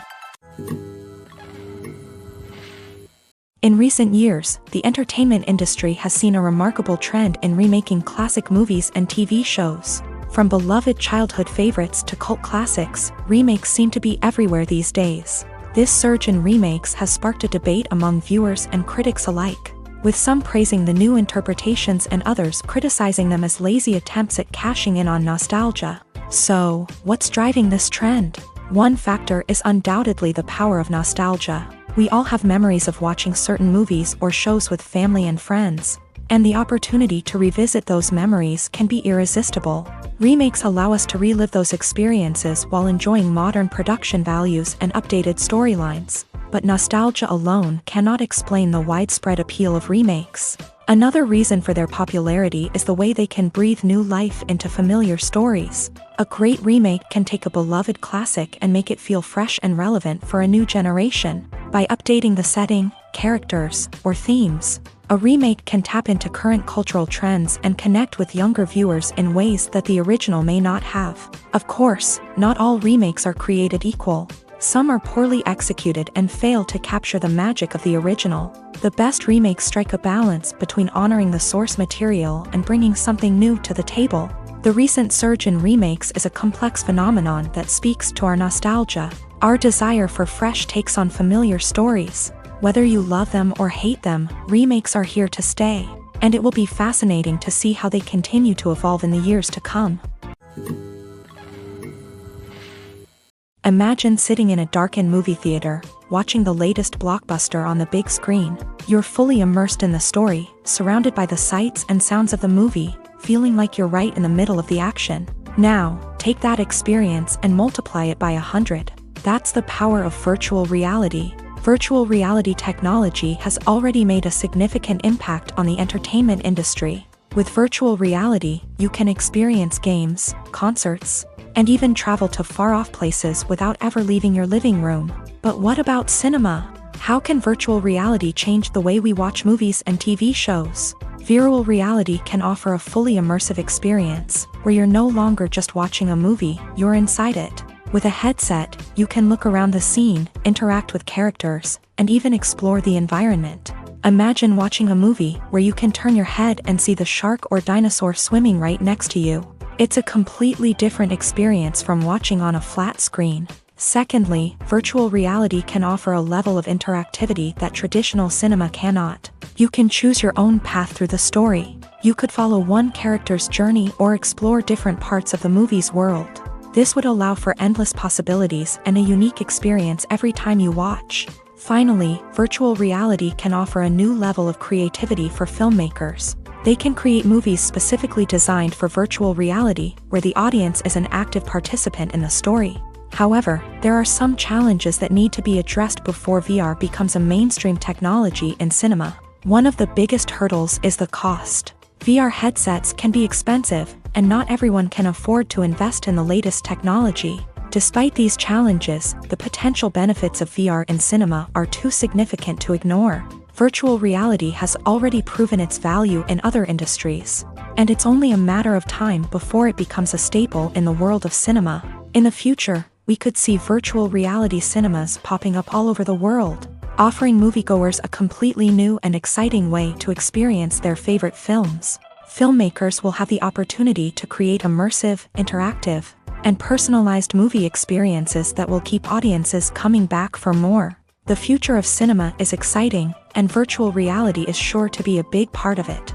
In recent years, the entertainment industry has seen a remarkable trend in remaking classic movies and TV shows. From beloved childhood favorites to cult classics, remakes seem to be everywhere these days. This surge in remakes has sparked a debate among viewers and critics alike, with some praising the new interpretations and others criticizing them as lazy attempts at cashing in on nostalgia. So, what's driving this trend? One factor is undoubtedly the power of nostalgia. We all have memories of watching certain movies or shows with family and friends, and the opportunity to revisit those memories can be irresistible. Remakes allow us to relive those experiences while enjoying modern production values and updated storylines. But nostalgia alone cannot explain the widespread appeal of remakes. Another reason for their popularity is the way they can breathe new life into familiar stories. A great remake can take a beloved classic and make it feel fresh and relevant for a new generation. By updating the setting, characters, or themes, a remake can tap into current cultural trends and connect with younger viewers in ways that the original may not have. Of course, not all remakes are created equal. Some are poorly executed and fail to capture the magic of the original. The best remakes strike a balance between honoring the source material and bringing something new to the table. The recent surge in remakes is a complex phenomenon that speaks to our nostalgia, our desire for fresh takes on familiar stories. Whether you love them or hate them, remakes are here to stay, and it will be fascinating to see how they continue to evolve in the years to come. Imagine sitting in a darkened movie theater, watching the latest blockbuster on the big screen. You're fully immersed in the story, surrounded by the sights and sounds of the movie, feeling like you're right in the middle of the action. Now, take that experience and multiply it by 100. That's the power of virtual reality. Virtual reality technology has already made a significant impact on the entertainment industry. With virtual reality, you can experience games, concerts, and even travel to far-off places without ever leaving your living room. But what about cinema? How can virtual reality change the way we watch movies and TV shows? Virtual reality can offer a fully immersive experience, where you're no longer just watching a movie, you're inside it. With a headset, you can look around the scene, interact with characters, and even explore the environment. Imagine watching a movie where you can turn your head and see the shark or dinosaur swimming right next to you. It's a completely different experience from watching on a flat screen. Secondly, virtual reality can offer a level of interactivity that traditional cinema cannot. You can choose your own path through the story. You could follow one character's journey or explore different parts of the movie's world. This would allow for endless possibilities and a unique experience every time you watch. Finally, virtual reality can offer a new level of creativity for filmmakers. They can create movies specifically designed for virtual reality, where the audience is an active participant in the story. However, there are some challenges that need to be addressed before VR becomes a mainstream technology in cinema. One of the biggest hurdles is the cost. VR headsets can be expensive, and not everyone can afford to invest in the latest technology. Despite these challenges, the potential benefits of VR in cinema are too significant to ignore. Virtual reality has already proven its value in other industries, and it's only a matter of time before it becomes a staple in the world of cinema. In the future, we could see virtual reality cinemas popping up all over the world, offering moviegoers a completely new and exciting way to experience their favorite films. Filmmakers will have the opportunity to create immersive, interactive, and personalized movie experiences that will keep audiences coming back for more. The future of cinema is exciting, and virtual reality is sure to be a big part of it.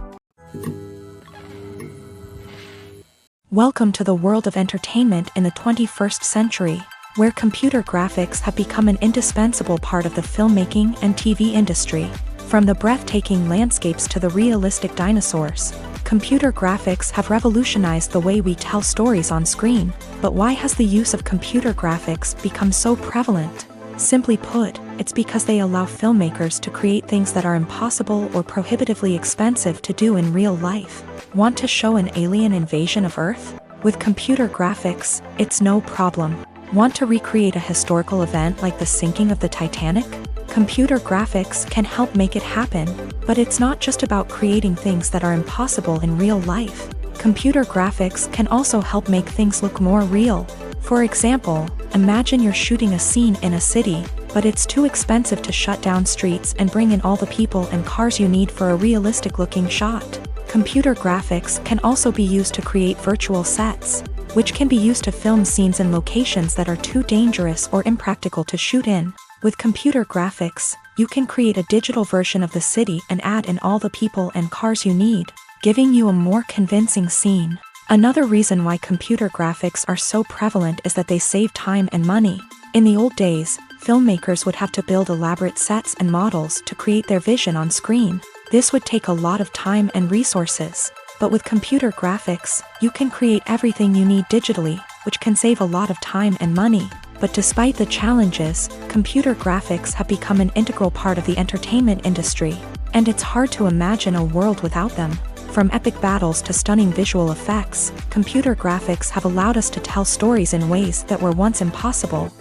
Welcome to the world of entertainment in the 21st century, where computer graphics have become an indispensable part of the filmmaking and TV industry. From the breathtaking landscapes to the realistic dinosaurs, computer graphics have revolutionized the way we tell stories on screen. But why has the use of computer graphics become so prevalent? Simply put, it's because they allow filmmakers to create things that are impossible or prohibitively expensive to do in real life. Want to show an alien invasion of Earth? With computer graphics, it's no problem. Want to recreate a historical event like the sinking of the Titanic? Computer graphics can help make it happen, but it's not just about creating things that are impossible in real life. Computer graphics can also help make things look more real. For example, imagine you're shooting a scene in a city, but it's too expensive to shut down streets and bring in all the people and cars you need for a realistic-looking shot. Computer graphics can also be used to create virtual sets, which can be used to film scenes in locations that are too dangerous or impractical to shoot in. With computer graphics, you can create a digital version of the city and add in all the people and cars you need, giving you a more convincing scene. Another reason why computer graphics are so prevalent is that they save time and money. In the old days, filmmakers would have to build elaborate sets and models to create their vision on screen. This would take a lot of time and resources. But with computer graphics, you can create everything you need digitally, which can save a lot of time and money. But despite the challenges, computer graphics have become an integral part of the entertainment industry, and it's hard to imagine a world without them. From epic battles to stunning visual effects, computer graphics have allowed us to tell stories in ways that were once impossible.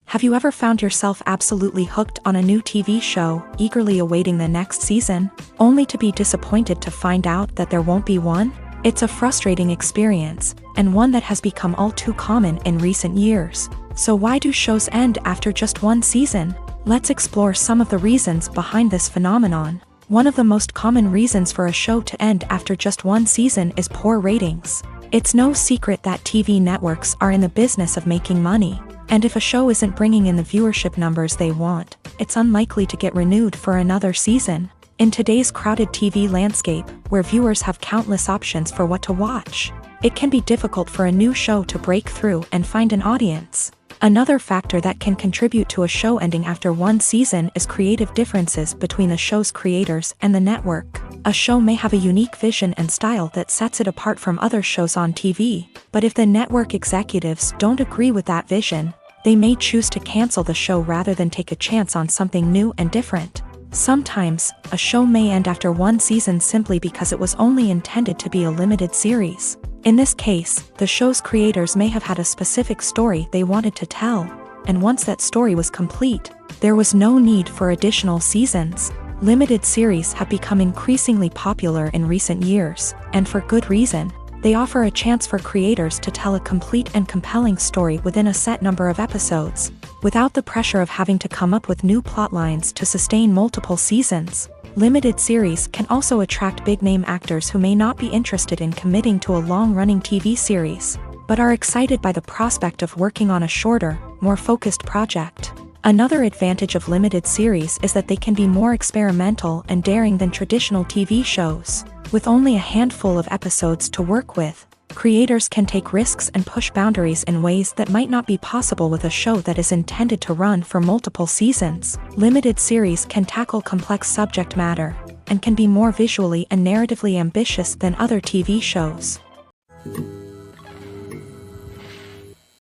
Have you ever found yourself absolutely hooked on a new TV show, eagerly awaiting the next season, only to be disappointed to find out that there won't be one? It's a frustrating experience, and one that has become all too common in recent years. So why do shows end after just one season? Let's explore some of the reasons behind this phenomenon. One of the most common reasons for a show to end after just one season is poor ratings. It's no secret that TV networks are in the business of making money, and if a show isn't bringing in the viewership numbers they want, it's unlikely to get renewed for another season. In today's crowded TV landscape, where viewers have countless options for what to watch, it can be difficult for a new show to break through and find an audience. Another factor that can contribute to a show ending after one season is creative differences between the show's creators and the network. A show may have a unique vision and style that sets it apart from other shows on TV, but if the network executives don't agree with that vision, they may choose to cancel the show rather than take a chance on something new and different. Sometimes, a show may end after one season simply because it was only intended to be a limited series. In this case, the show's creators may have had a specific story they wanted to tell, and once that story was complete, there was no need for additional seasons. Limited series have become increasingly popular in recent years, and for good reason. They offer a chance for creators to tell a complete and compelling story within a set number of episodes, without the pressure of having to come up with new plotlines to sustain multiple seasons. Limited series can also attract big-name actors who may not be interested in committing to a long-running TV series, but are excited by the prospect of working on a shorter, more focused project. Another advantage of limited series is that they can be more experimental and daring than traditional TV shows. With only a handful of episodes to work with, creators can take risks and push boundaries in ways that might not be possible with a show that is intended to run for multiple seasons. Limited series can tackle complex subject matter, and can be more visually and narratively ambitious than other TV shows.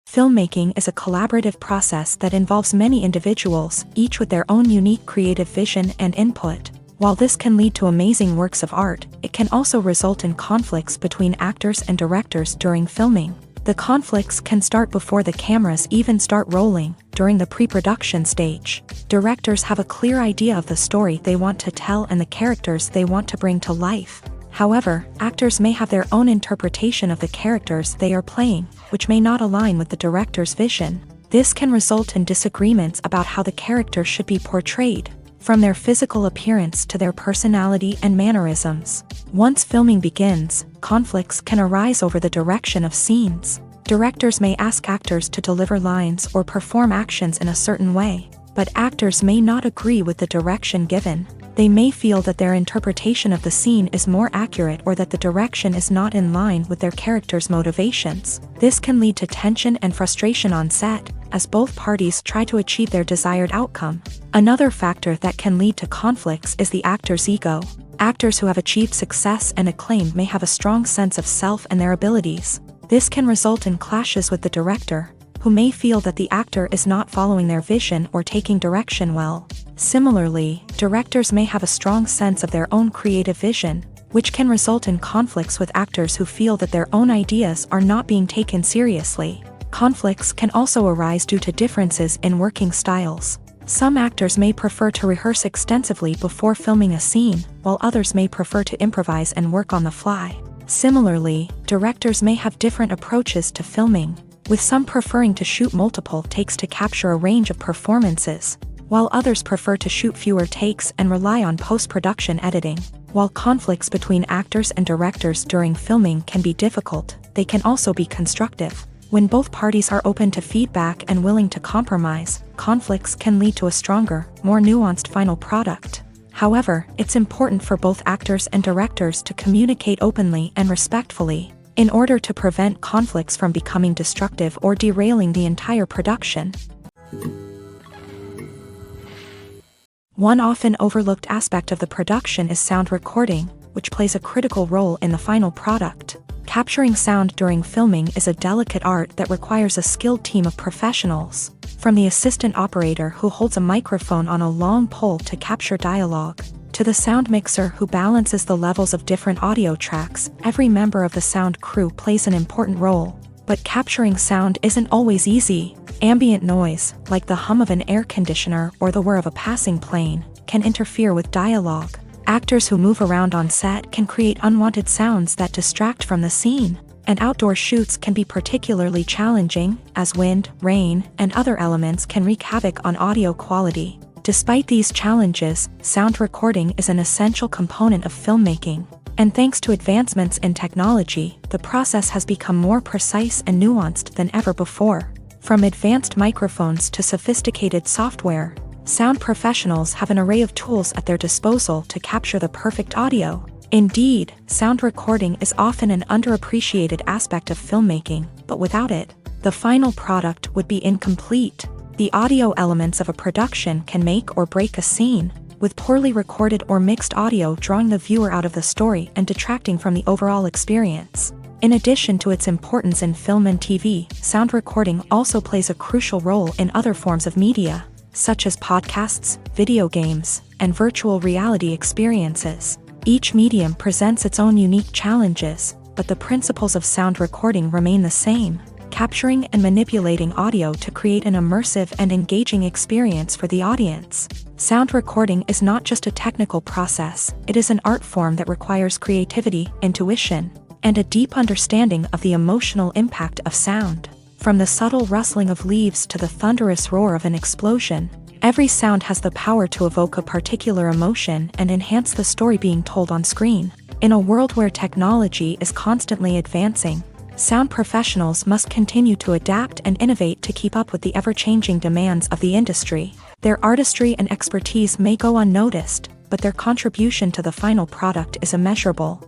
Filmmaking is a collaborative process that involves many individuals, each with their own unique creative vision and input. While this can lead to amazing works of art, it can also result in conflicts between actors and directors during filming. The conflicts can start before the cameras even start rolling, during the pre-production stage. Directors have a clear idea of the story they want to tell and the characters they want to bring to life. However, actors may have their own interpretation of the characters they are playing, which may not align with the director's vision. This can result in disagreements about how the character should be portrayed, from their physical appearance to their personality and mannerisms. Once filming begins, conflicts can arise over the direction of scenes. Directors may ask actors to deliver lines or perform actions in a certain way, but actors may not agree with the direction given. They may feel that their interpretation of the scene is more accurate or that the direction is not in line with their character's motivations. This can lead to tension and frustration on set, as both parties try to achieve their desired outcome. Another factor that can lead to conflicts is the actor's ego. Actors who have achieved success and acclaim may have a strong sense of self and their abilities. This can result in clashes with the director, who may feel that the actor is not following their vision or taking direction well. Similarly, directors may have a strong sense of their own creative vision, which can result in conflicts with actors who feel that their own ideas are not being taken seriously. Conflicts can also arise due to differences in working styles. Some actors may prefer to rehearse extensively before filming a scene, while others may prefer to improvise and work on the fly. Similarly, directors may have different approaches to filming, with some preferring to shoot multiple takes to capture a range of performances, while others prefer to shoot fewer takes and rely on post-production editing. While conflicts between actors and directors during filming can be difficult, they can also be constructive. When both parties are open to feedback and willing to compromise, conflicts can lead to a stronger, more nuanced final product. However, it's important for both actors and directors to communicate openly and respectfully, in order to prevent conflicts from becoming destructive or derailing the entire production. One often overlooked aspect of the production is sound recording, which plays a critical role in the final product. Capturing sound during filming is a delicate art that requires a skilled team of professionals. From the assistant operator who holds a microphone on a long pole to capture dialogue, to the sound mixer who balances the levels of different audio tracks, every member of the sound crew plays an important role. But capturing sound isn't always easy. Ambient noise, like the hum of an air conditioner or the whir of a passing plane, can interfere with dialogue. Actors who move around on set can create unwanted sounds that distract from the scene, and outdoor shoots can be particularly challenging, as wind, rain, and other elements can wreak havoc on audio quality. Despite these challenges, sound recording is an essential component of filmmaking, and thanks to advancements in technology, the process has become more precise and nuanced than ever before. From advanced microphones to sophisticated software, sound professionals have an array of tools at their disposal to capture the perfect audio. Indeed, sound recording is often an underappreciated aspect of filmmaking, but without it, the final product would be incomplete. The audio elements of a production can make or break a scene, with poorly recorded or mixed audio drawing the viewer out of the story and detracting from the overall experience. In addition to its importance in film and TV, sound recording also plays a crucial role in other forms of media, such as podcasts, video games, and virtual reality experiences. Each medium presents its own unique challenges, but the principles of sound recording remain the same: capturing and manipulating audio to create an immersive and engaging experience for the audience. Sound recording is not just a technical process, it is an art form that requires creativity, intuition, and a deep understanding of the emotional impact of sound. From the subtle rustling of leaves to the thunderous roar of an explosion, every sound has the power to evoke a particular emotion and enhance the story being told on screen. In a world where technology is constantly advancing, sound professionals must continue to adapt and innovate to keep up with the ever-changing demands of the industry. Their artistry and expertise may go unnoticed, but their contribution to the final product is immeasurable.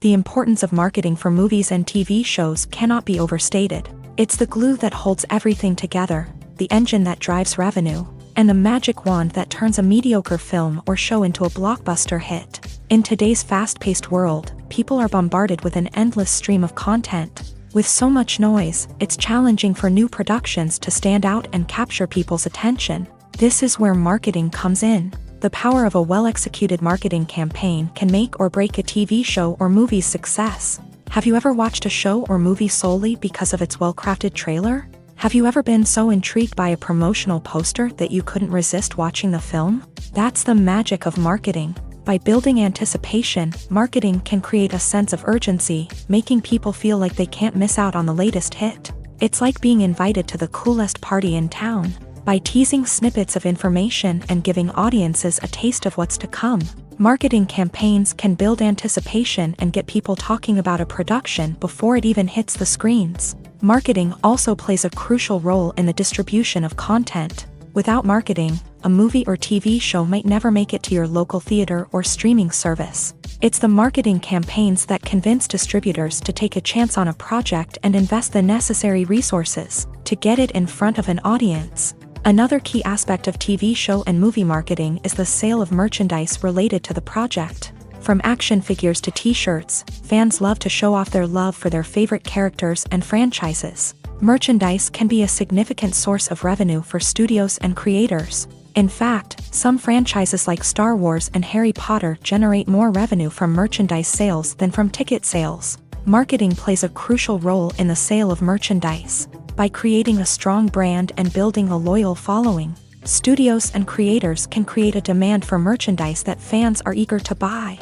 The importance of marketing for movies and TV shows cannot be overstated. It's the glue that holds everything together, the engine that drives revenue, and the magic wand that turns a mediocre film or show into a blockbuster hit. In today's fast-paced world, people are bombarded with an endless stream of content. With so much noise, it's challenging for new productions to stand out and capture people's attention. This is where marketing comes in. The power of a well-executed marketing campaign can make or break a TV show or movie's success. Have you ever watched a show or movie solely because of its well-crafted trailer? Have you ever been so intrigued by a promotional poster that you couldn't resist watching the film? That's the magic of marketing. By building anticipation, marketing can create a sense of urgency, making people feel like they can't miss out on the latest hit. It's like being invited to the coolest party in town. By teasing snippets of information and giving audiences a taste of what's to come, marketing campaigns can build anticipation and get people talking about a production before it even hits the screens. Marketing also plays a crucial role in the distribution of content. Without marketing, a movie or TV show might never make it to your local theater or streaming service. It's the marketing campaigns that convince distributors to take a chance on a project and invest the necessary resources to get it in front of an audience. Another key aspect of TV show and movie marketing is the sale of merchandise related to the project. From action figures to t-shirts, fans love to show off their love for their favorite characters and franchises. Merchandise can be a significant source of revenue for studios and creators. In fact, some franchises like Star Wars and Harry Potter generate more revenue from merchandise sales than from ticket sales. Marketing plays a crucial role in the sale of merchandise. By creating a strong brand and building a loyal following, studios and creators can create a demand for merchandise that fans are eager to buy.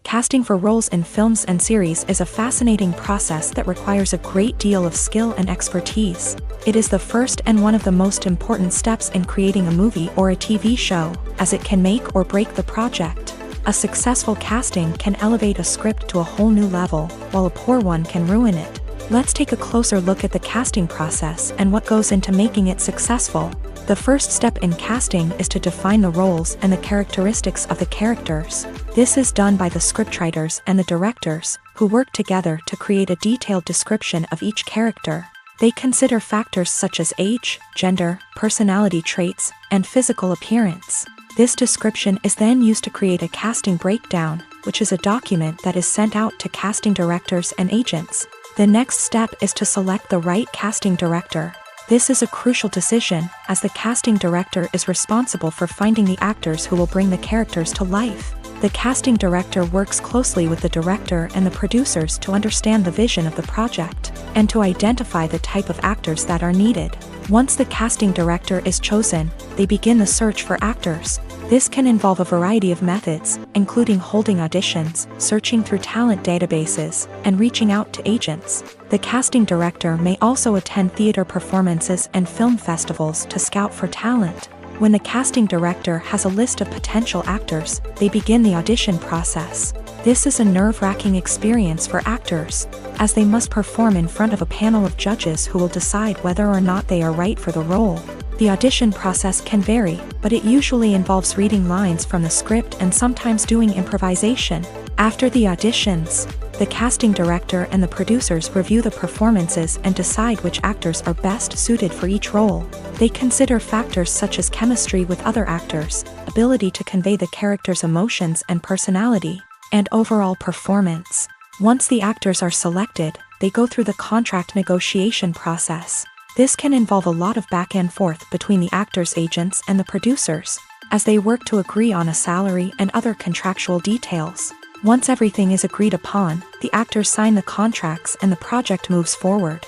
Casting for roles in films and series is a fascinating process that requires a great deal of skill and expertise. It is the first and one of the most important steps in creating a movie or a TV show, as it can make or break the project. A successful casting can elevate a script to a whole new level, while a poor one can ruin it. Let's take a closer look at the casting process and what goes into making it successful. The first step in casting is to define the roles and the characteristics of the characters. This is done by the scriptwriters and the directors, who work together to create a detailed description of each character. They consider factors such as age, gender, personality traits, and physical appearance. This description is then used to create a casting breakdown, which is a document that is sent out to casting directors and agents. The next step is to select the right casting director. This is a crucial decision, as the casting director is responsible for finding the actors who will bring the characters to life. The casting director works closely with the director and the producers to understand the vision of the project, and to identify the type of actors that are needed. Once the casting director is chosen, they begin the search for actors. This can involve a variety of methods, including holding auditions, searching through talent databases, and reaching out to agents. The casting director may also attend theater performances and film festivals to scout for talent. When the casting director has a list of potential actors, they begin the audition process. This is a nerve-wracking experience for actors, as they must perform in front of a panel of judges who will decide whether or not they are right for the role. The audition process can vary, but it usually involves reading lines from the script and sometimes doing improvisation. After the auditions, the casting director and the producers review the performances and decide which actors are best suited for each role. They consider factors such as chemistry with other actors, ability to convey the character's emotions and personality, and overall performance. Once the actors are selected, they go through the contract negotiation process. This can involve a lot of back and forth between the actors' agents and the producers, as they work to agree on a salary and other contractual details. Once everything is agreed upon, the actors sign the contracts and the project moves forward.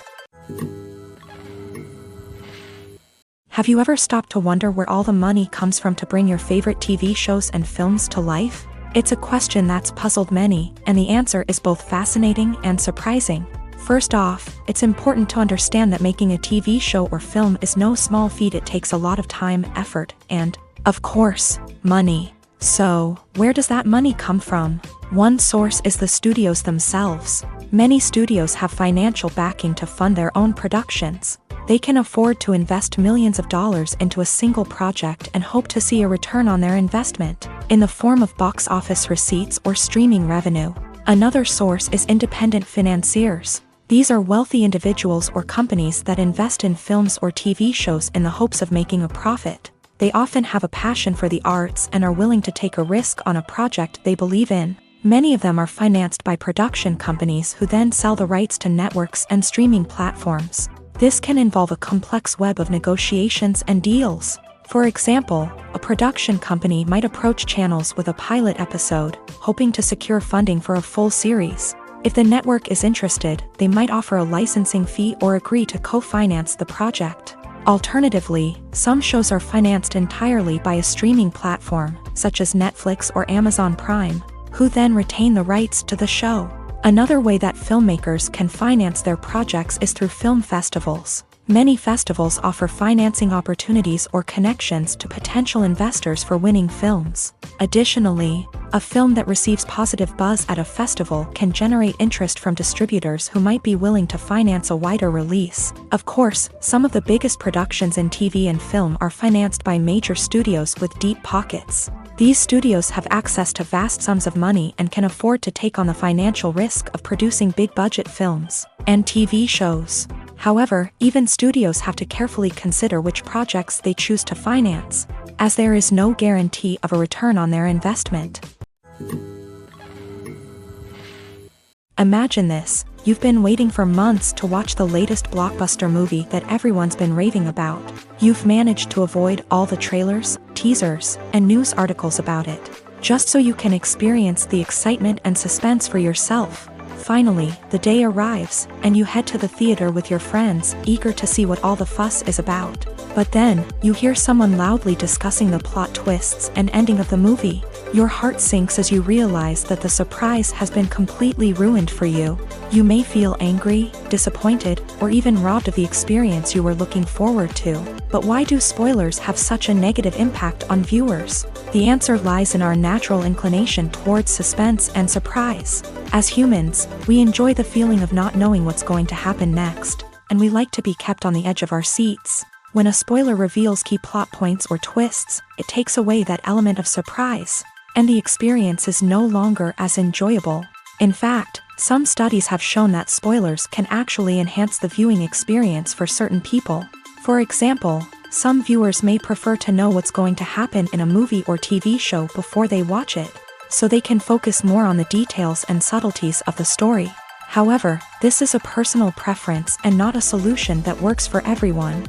Have you ever stopped to wonder where all the money comes from to bring your favorite TV shows and films to life? It's a question that's puzzled many, and the answer is both fascinating and surprising. First off, it's important to understand that making a TV show or film is no small feat. It takes a lot of time, effort, and, of course, money. So, where does that money come from? One source is the studios themselves. Many studios have financial backing to fund their own productions. They can afford to invest millions of dollars into a single project and hope to see a return on their investment, in the form of box office receipts or streaming revenue. Another source is independent financiers. These are wealthy individuals or companies that invest in films or TV shows in the hopes of making a profit. They often have a passion for the arts and are willing to take a risk on a project they believe in. Many of them are financed by production companies who then sell the rights to networks and streaming platforms. This can involve a complex web of negotiations and deals. For example, a production company might approach channels with a pilot episode, hoping to secure funding for a full series. If the network is interested, they might offer a licensing fee or agree to co-finance the project. Alternatively, some shows are financed entirely by a streaming platform, such as Netflix or Amazon Prime, who then retain the rights to the show. Another way that filmmakers can finance their projects is through film festivals. Many festivals offer financing opportunities or connections to potential investors for winning films. Additionally, a film that receives positive buzz at a festival can generate interest from distributors who might be willing to finance a wider release. Of course, some of the biggest productions in TV and film are financed by major studios with deep pockets. These studios have access to vast sums of money and can afford to take on the financial risk of producing big-budget films and TV shows. However, even studios have to carefully consider which projects they choose to finance, as there is no guarantee of a return on their investment. Imagine this: you've been waiting for months to watch the latest blockbuster movie that everyone's been raving about. You've managed to avoid all the trailers, teasers, and news articles about it, just so you can experience the excitement and suspense for yourself. Finally, the day arrives, and you head to the theater with your friends, eager to see what all the fuss is about. But then, you hear someone loudly discussing the plot twists and ending of the movie. Your heart sinks as you realize that the surprise has been completely ruined for you. You may feel angry, disappointed, or even robbed of the experience you were looking forward to. But why do spoilers have such a negative impact on viewers? The answer lies in our natural inclination towards suspense and surprise. As humans, we enjoy the feeling of not knowing what's going to happen next, and we like to be kept on the edge of our seats. When a spoiler reveals key plot points or twists, it takes away that element of surprise, and the experience is no longer as enjoyable. In fact, some studies have shown that spoilers can actually enhance the viewing experience for certain people. For example, some viewers may prefer to know what's going to happen in a movie or TV show before they watch it, so they can focus more on the details and subtleties of the story. However, this is a personal preference and not a solution that works for everyone.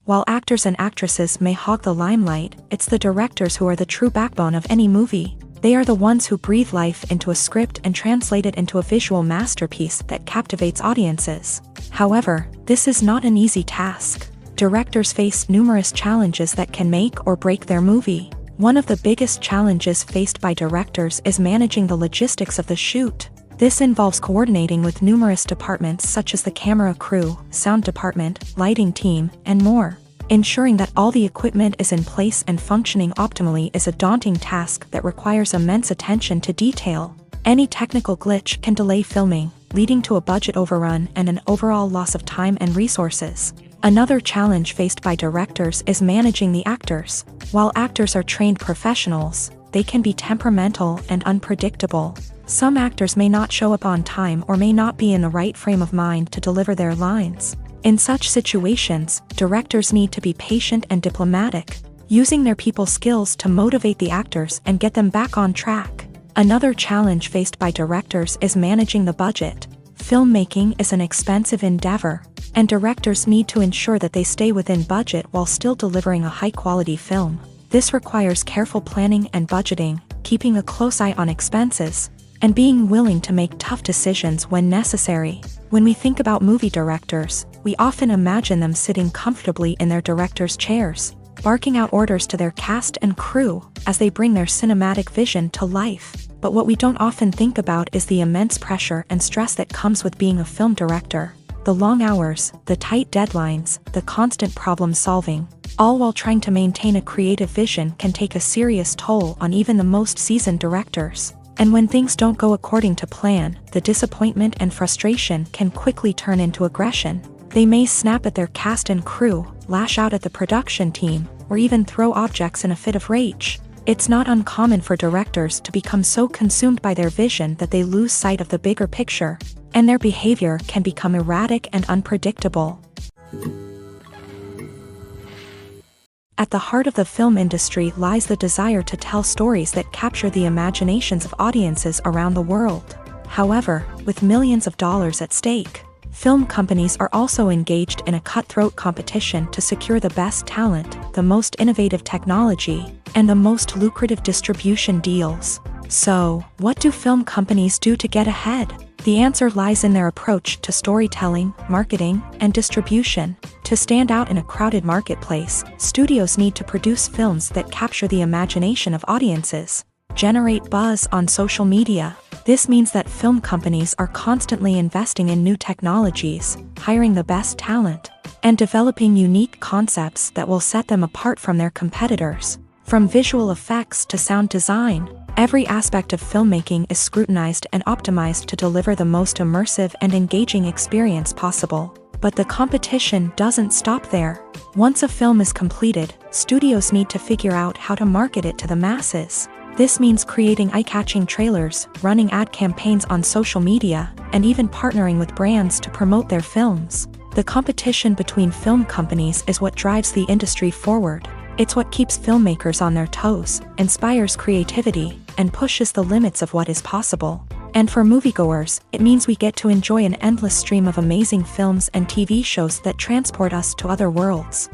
While actors and actresses may hog the limelight, it's the directors who are the true backbone of any movie. They are the ones who breathe life into a script and translate it into a visual masterpiece that captivates audiences. However, this is not an easy task. Directors face numerous challenges that can make or break their movie. One of the biggest challenges faced by directors is managing the logistics of the shoot. This involves coordinating with numerous departments such as the camera crew, sound department, lighting team, and more. Ensuring that all the equipment is in place and functioning optimally is a daunting task that requires immense attention to detail. Any technical glitch can delay filming, leading to a budget overrun and an overall loss of time and resources. Another challenge faced by directors is managing the actors. While actors are trained professionals, they can be temperamental and unpredictable. Some actors may not show up on time or may not be in the right frame of mind to deliver their lines. In such situations, directors need to be patient and diplomatic, using their people skills to motivate the actors and get them back on track. Another challenge faced by directors is managing the budget. Filmmaking is an expensive endeavor, and directors need to ensure that they stay within budget while still delivering a high-quality film. This requires careful planning and budgeting, keeping a close eye on expenses, and being willing to make tough decisions when necessary. When we think about movie directors, we often imagine them sitting comfortably in their director's chairs, barking out orders to their cast and crew as they bring their cinematic vision to life. But what we don't often think about is the immense pressure and stress that comes with being a film director. The long hours, the tight deadlines, the constant problem solving, all while trying to maintain a creative vision can take a serious toll on even the most seasoned directors. And when things don't go according to plan, the disappointment and frustration can quickly turn into aggression. They may snap at their cast and crew, lash out at the production team, or even throw objects in a fit of rage. It's not uncommon for directors to become so consumed by their vision that they lose sight of the bigger picture, and their behavior can become erratic and unpredictable. At the heart of the film industry lies the desire to tell stories that capture the imaginations of audiences around the world. However, with millions of dollars at stake, film companies are also engaged in a cutthroat competition to secure the best talent, the most innovative technology, and the most lucrative distribution deals. So, what do film companies do to get ahead? The answer lies in their approach to storytelling, marketing, and distribution. To stand out in a crowded marketplace, studios need to produce films that capture the imagination of audiences, Generate buzz on social media. This means that film companies are constantly investing in new technologies, hiring the best talent, and developing unique concepts that will set them apart from their competitors. From visual effects to sound design, every aspect of filmmaking is scrutinized and optimized to deliver the most immersive and engaging experience possible. But the competition doesn't stop there. Once a film is completed, studios need to figure out how to market it to the masses. This means creating eye-catching trailers, running ad campaigns on social media, and even partnering with brands to promote their films. The competition between film companies is what drives the industry forward. It's what keeps filmmakers on their toes, inspires creativity, and pushes the limits of what is possible. And for moviegoers, it means we get to enjoy an endless stream of amazing films and TV shows that transport us to other worlds.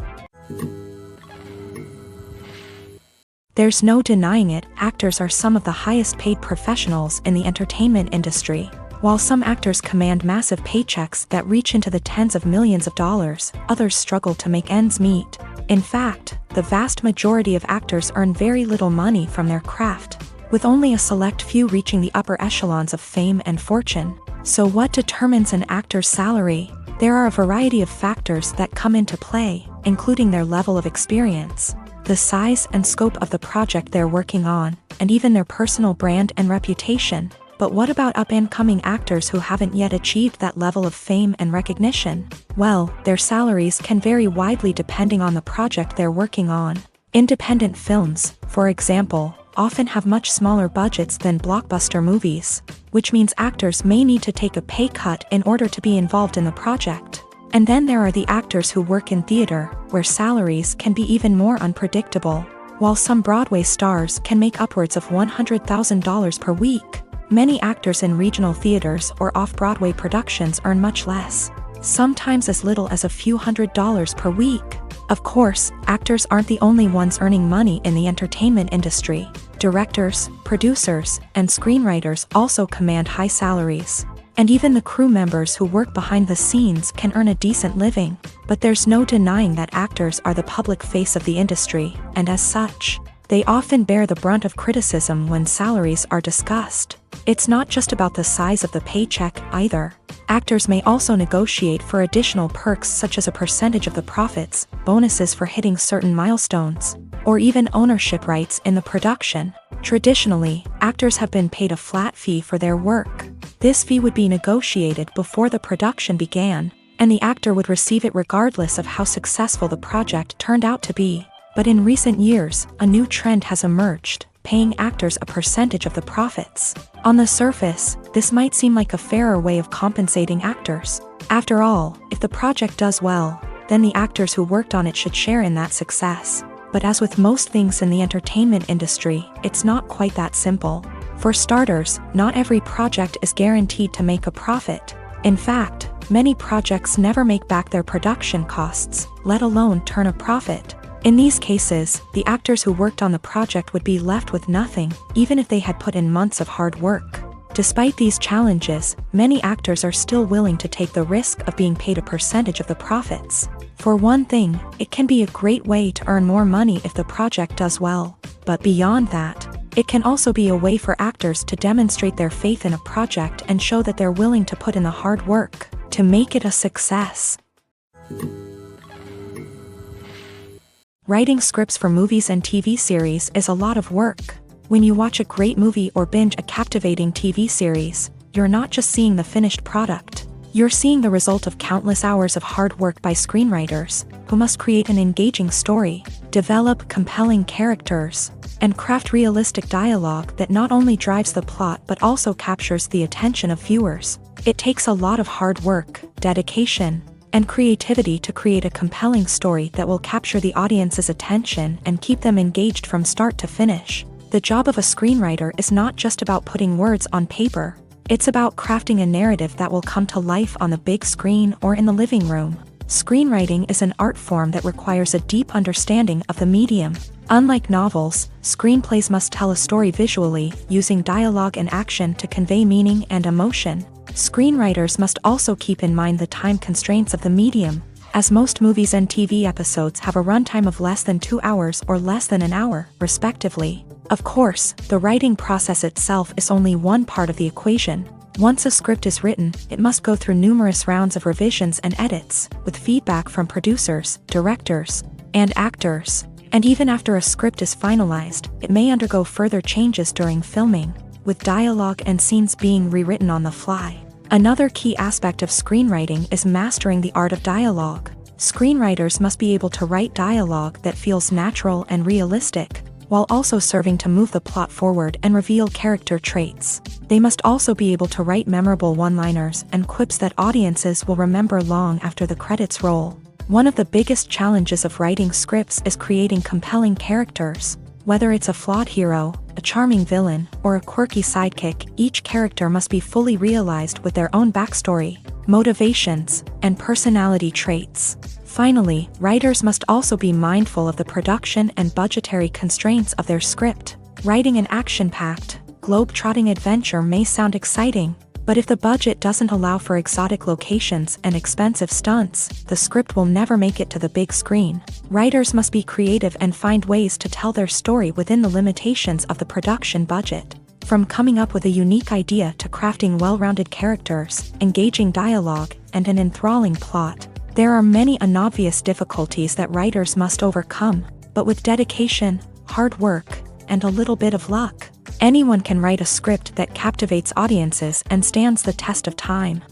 There's no denying it, actors are some of the highest paid professionals in the entertainment industry. While some actors command massive paychecks that reach into the tens of millions of dollars, others struggle to make ends meet. In fact, the vast majority of actors earn very little money from their craft, with only a select few reaching the upper echelons of fame and fortune. So what determines an actor's salary? There are a variety of factors that come into play, including their level of experience, the size and scope of the project they're working on, and even their personal brand and reputation. But what about up-and-coming actors who haven't yet achieved that level of fame and recognition? Well, their salaries can vary widely depending on the project they're working on. Independent films, for example, often have much smaller budgets than blockbuster movies, which means actors may need to take a pay cut in order to be involved in the project. And then there are the actors who work in theater, where salaries can be even more unpredictable. While some Broadway stars can make upwards of $100,000 per week, many actors in regional theaters or off-Broadway productions earn much less, sometimes as little as a few $100s per week. Of course, actors aren't the only ones earning money in the entertainment industry. Directors, producers, and screenwriters also command high salaries. And even the crew members who work behind the scenes can earn a decent living. But there's no denying that actors are the public face of the industry, and as such, they often bear the brunt of criticism when salaries are discussed. It's not just about the size of the paycheck, either. Actors may also negotiate for additional perks such as a percentage of the profits, bonuses for hitting certain milestones, or even ownership rights in the production. Traditionally, actors have been paid a flat fee for their work. This fee would be negotiated before the production began, and the actor would receive it regardless of how successful the project turned out to be. But in recent years, a new trend has emerged, paying actors a percentage of the profits. On the surface, this might seem like a fairer way of compensating actors. After all, if the project does well, then the actors who worked on it should share in that success. But as with most things in the entertainment industry, it's not quite that simple. For starters, not every project is guaranteed to make a profit. In fact, many projects never make back their production costs, let alone turn a profit. In these cases, the actors who worked on the project would be left with nothing, even if they had put in months of hard work. Despite these challenges, many actors are still willing to take the risk of being paid a percentage of the profits. For one thing, it can be a great way to earn more money if the project does well. But beyond that, it can also be a way for actors to demonstrate their faith in a project and show that they're willing to put in the hard work to make it a success. Writing scripts for movies and TV series is a lot of work. When you watch a great movie or binge a captivating TV series, you're not just seeing the finished product. You're seeing the result of countless hours of hard work by screenwriters, who must create an engaging story, develop compelling characters, and craft realistic dialogue that not only drives the plot but also captures the attention of viewers. It takes a lot of hard work, dedication, and creativity to create a compelling story that will capture the audience's attention and keep them engaged from start to finish. The job of a screenwriter is not just about putting words on paper. It's about crafting a narrative that will come to life on the big screen or in the living room. Screenwriting is an art form that requires a deep understanding of the medium. Unlike novels, screenplays must tell a story visually, using dialogue and action to convey meaning and emotion. Screenwriters must also keep in mind the time constraints of the medium, as most movies and TV episodes have a runtime of less than 2 hours or less than an hour, respectively. Of course, the writing process itself is only one part of the equation. Once a script is written, it must go through numerous rounds of revisions and edits, with feedback from producers, directors, and actors. And even after a script is finalized, it may undergo further changes during filming, with dialogue and scenes being rewritten on the fly. Another key aspect of screenwriting is mastering the art of dialogue. Screenwriters must be able to write dialogue that feels natural and realistic, while also serving to move the plot forward and reveal character traits. They must also be able to write memorable one-liners and quips that audiences will remember long after the credits roll. One of the biggest challenges of writing scripts is creating compelling characters. Whether it's a flawed hero, a charming villain, or a quirky sidekick, each character must be fully realized with their own backstory, motivations, and personality traits. Finally, writers must also be mindful of the production and budgetary constraints of their script. Writing an action-packed, globe-trotting adventure may sound exciting, but if the budget doesn't allow for exotic locations and expensive stunts, the script will never make it to the big screen. Writers must be creative and find ways to tell their story within the limitations of the production budget. From coming up with a unique idea to crafting well-rounded characters, engaging dialogue, and an enthralling plot, there are many unobvious difficulties that writers must overcome, but with dedication, hard work, and a little bit of luck, anyone can write a script that captivates audiences and stands the test of time.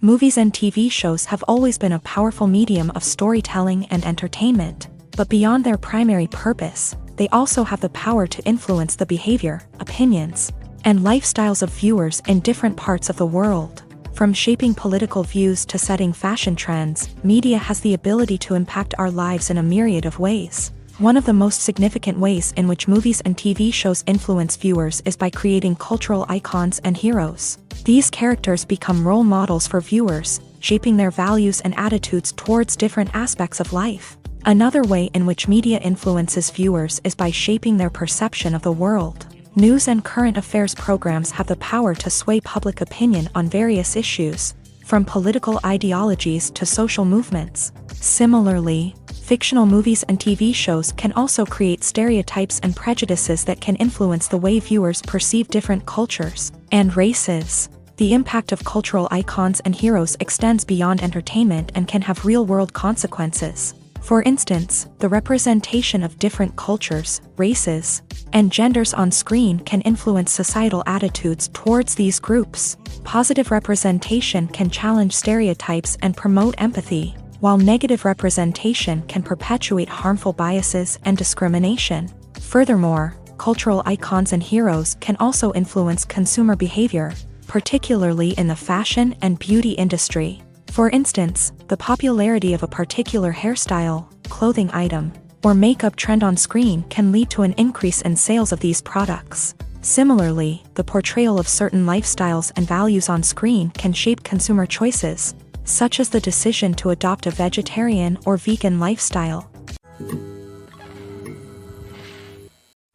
Movies and TV shows have always been a powerful medium of storytelling and entertainment, but beyond their primary purpose, they also have the power to influence the behavior, opinions, and lifestyles of viewers in different parts of the world. From shaping political views to setting fashion trends, media has the ability to impact our lives in a myriad of ways. One of the most significant ways in which movies and TV shows influence viewers is by creating cultural icons and heroes. These characters become role models for viewers, shaping their values and attitudes towards different aspects of life. Another way in which media influences viewers is by shaping their perception of the world. News and current affairs programs have the power to sway public opinion on various issues, from political ideologies to social movements. Similarly, fictional movies and TV shows can also create stereotypes and prejudices that can influence the way viewers perceive different cultures and races. The impact of cultural icons and heroes extends beyond entertainment and can have real-world consequences. For instance, the representation of different cultures, races, and genders on screen can influence societal attitudes towards these groups. Positive representation can challenge stereotypes and promote empathy, while negative representation can perpetuate harmful biases and discrimination. Furthermore, cultural icons and heroes can also influence consumer behavior, particularly in the fashion and beauty industry. For instance, the popularity of a particular hairstyle, clothing item, or makeup trend on screen can lead to an increase in sales of these products. Similarly, the portrayal of certain lifestyles and values on screen can shape consumer choices, such as the decision to adopt a vegetarian or vegan lifestyle.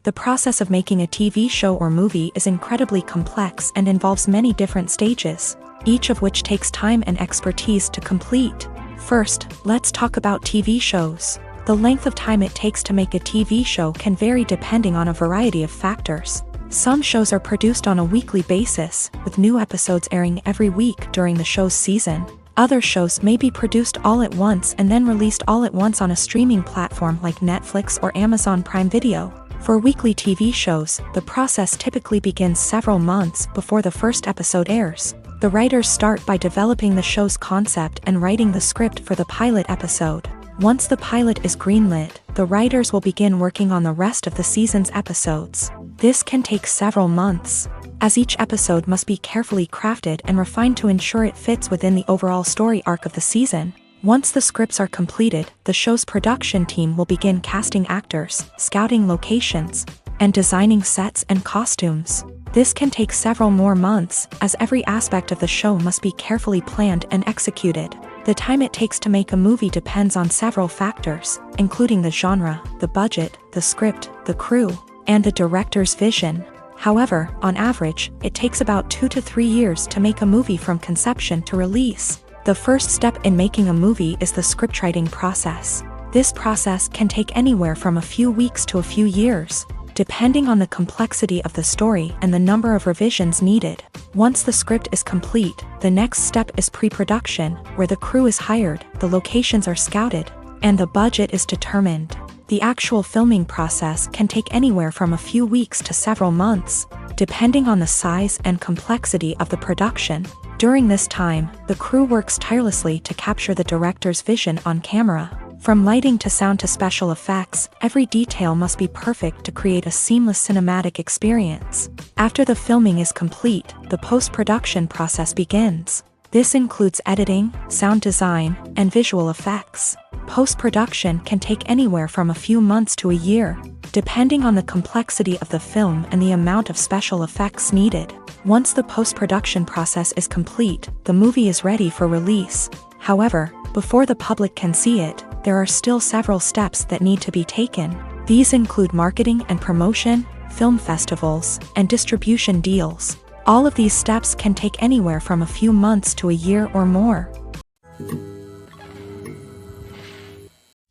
The process of making a TV show or movie is incredibly complex and involves many different stages, each of which takes time and expertise to complete. First, let's talk about TV shows. The length of time it takes to make a TV show can vary depending on a variety of factors. Some shows are produced on a weekly basis, with new episodes airing every week during the show's season. Other shows may be produced all at once and then released all at once on a streaming platform like Netflix or Amazon Prime Video. For weekly TV shows, the process typically begins several months before the first episode airs. The writers start by developing the show's concept and writing the script for the pilot episode. Once the pilot is greenlit, the writers will begin working on the rest of the season's episodes. This can take several months, as each episode must be carefully crafted and refined to ensure it fits within the overall story arc of the season. Once the scripts are completed, the show's production team will begin casting actors, scouting locations, and designing sets and costumes. This can take several more months, as every aspect of the show must be carefully planned and executed. The time it takes to make a movie depends on several factors, including the genre, the budget, the script, the crew, and the director's vision. However, on average, it takes about 2 to 3 years to make a movie from conception to release. The first step in making a movie is the scriptwriting process. This process can take anywhere from a few weeks to a few years, depending on the complexity of the story and the number of revisions needed. Once the script is complete, the next step is pre-production, where the crew is hired, the locations are scouted, and the budget is determined. The actual filming process can take anywhere from a few weeks to several months, depending on the size and complexity of the production. During this time, the crew works tirelessly to capture the director's vision on camera. From lighting to sound to special effects, every detail must be perfect to create a seamless cinematic experience. After the filming is complete, the post-production process begins. This includes editing, sound design, and visual effects. Post-production can take anywhere from a few months to a year, depending on the complexity of the film and the amount of special effects needed. Once the post-production process is complete, the movie is ready for release. However, before the public can see it, there are still several steps that need to be taken. These include marketing and promotion, film festivals, and distribution deals. All of these steps can take anywhere from a few months to a year or more.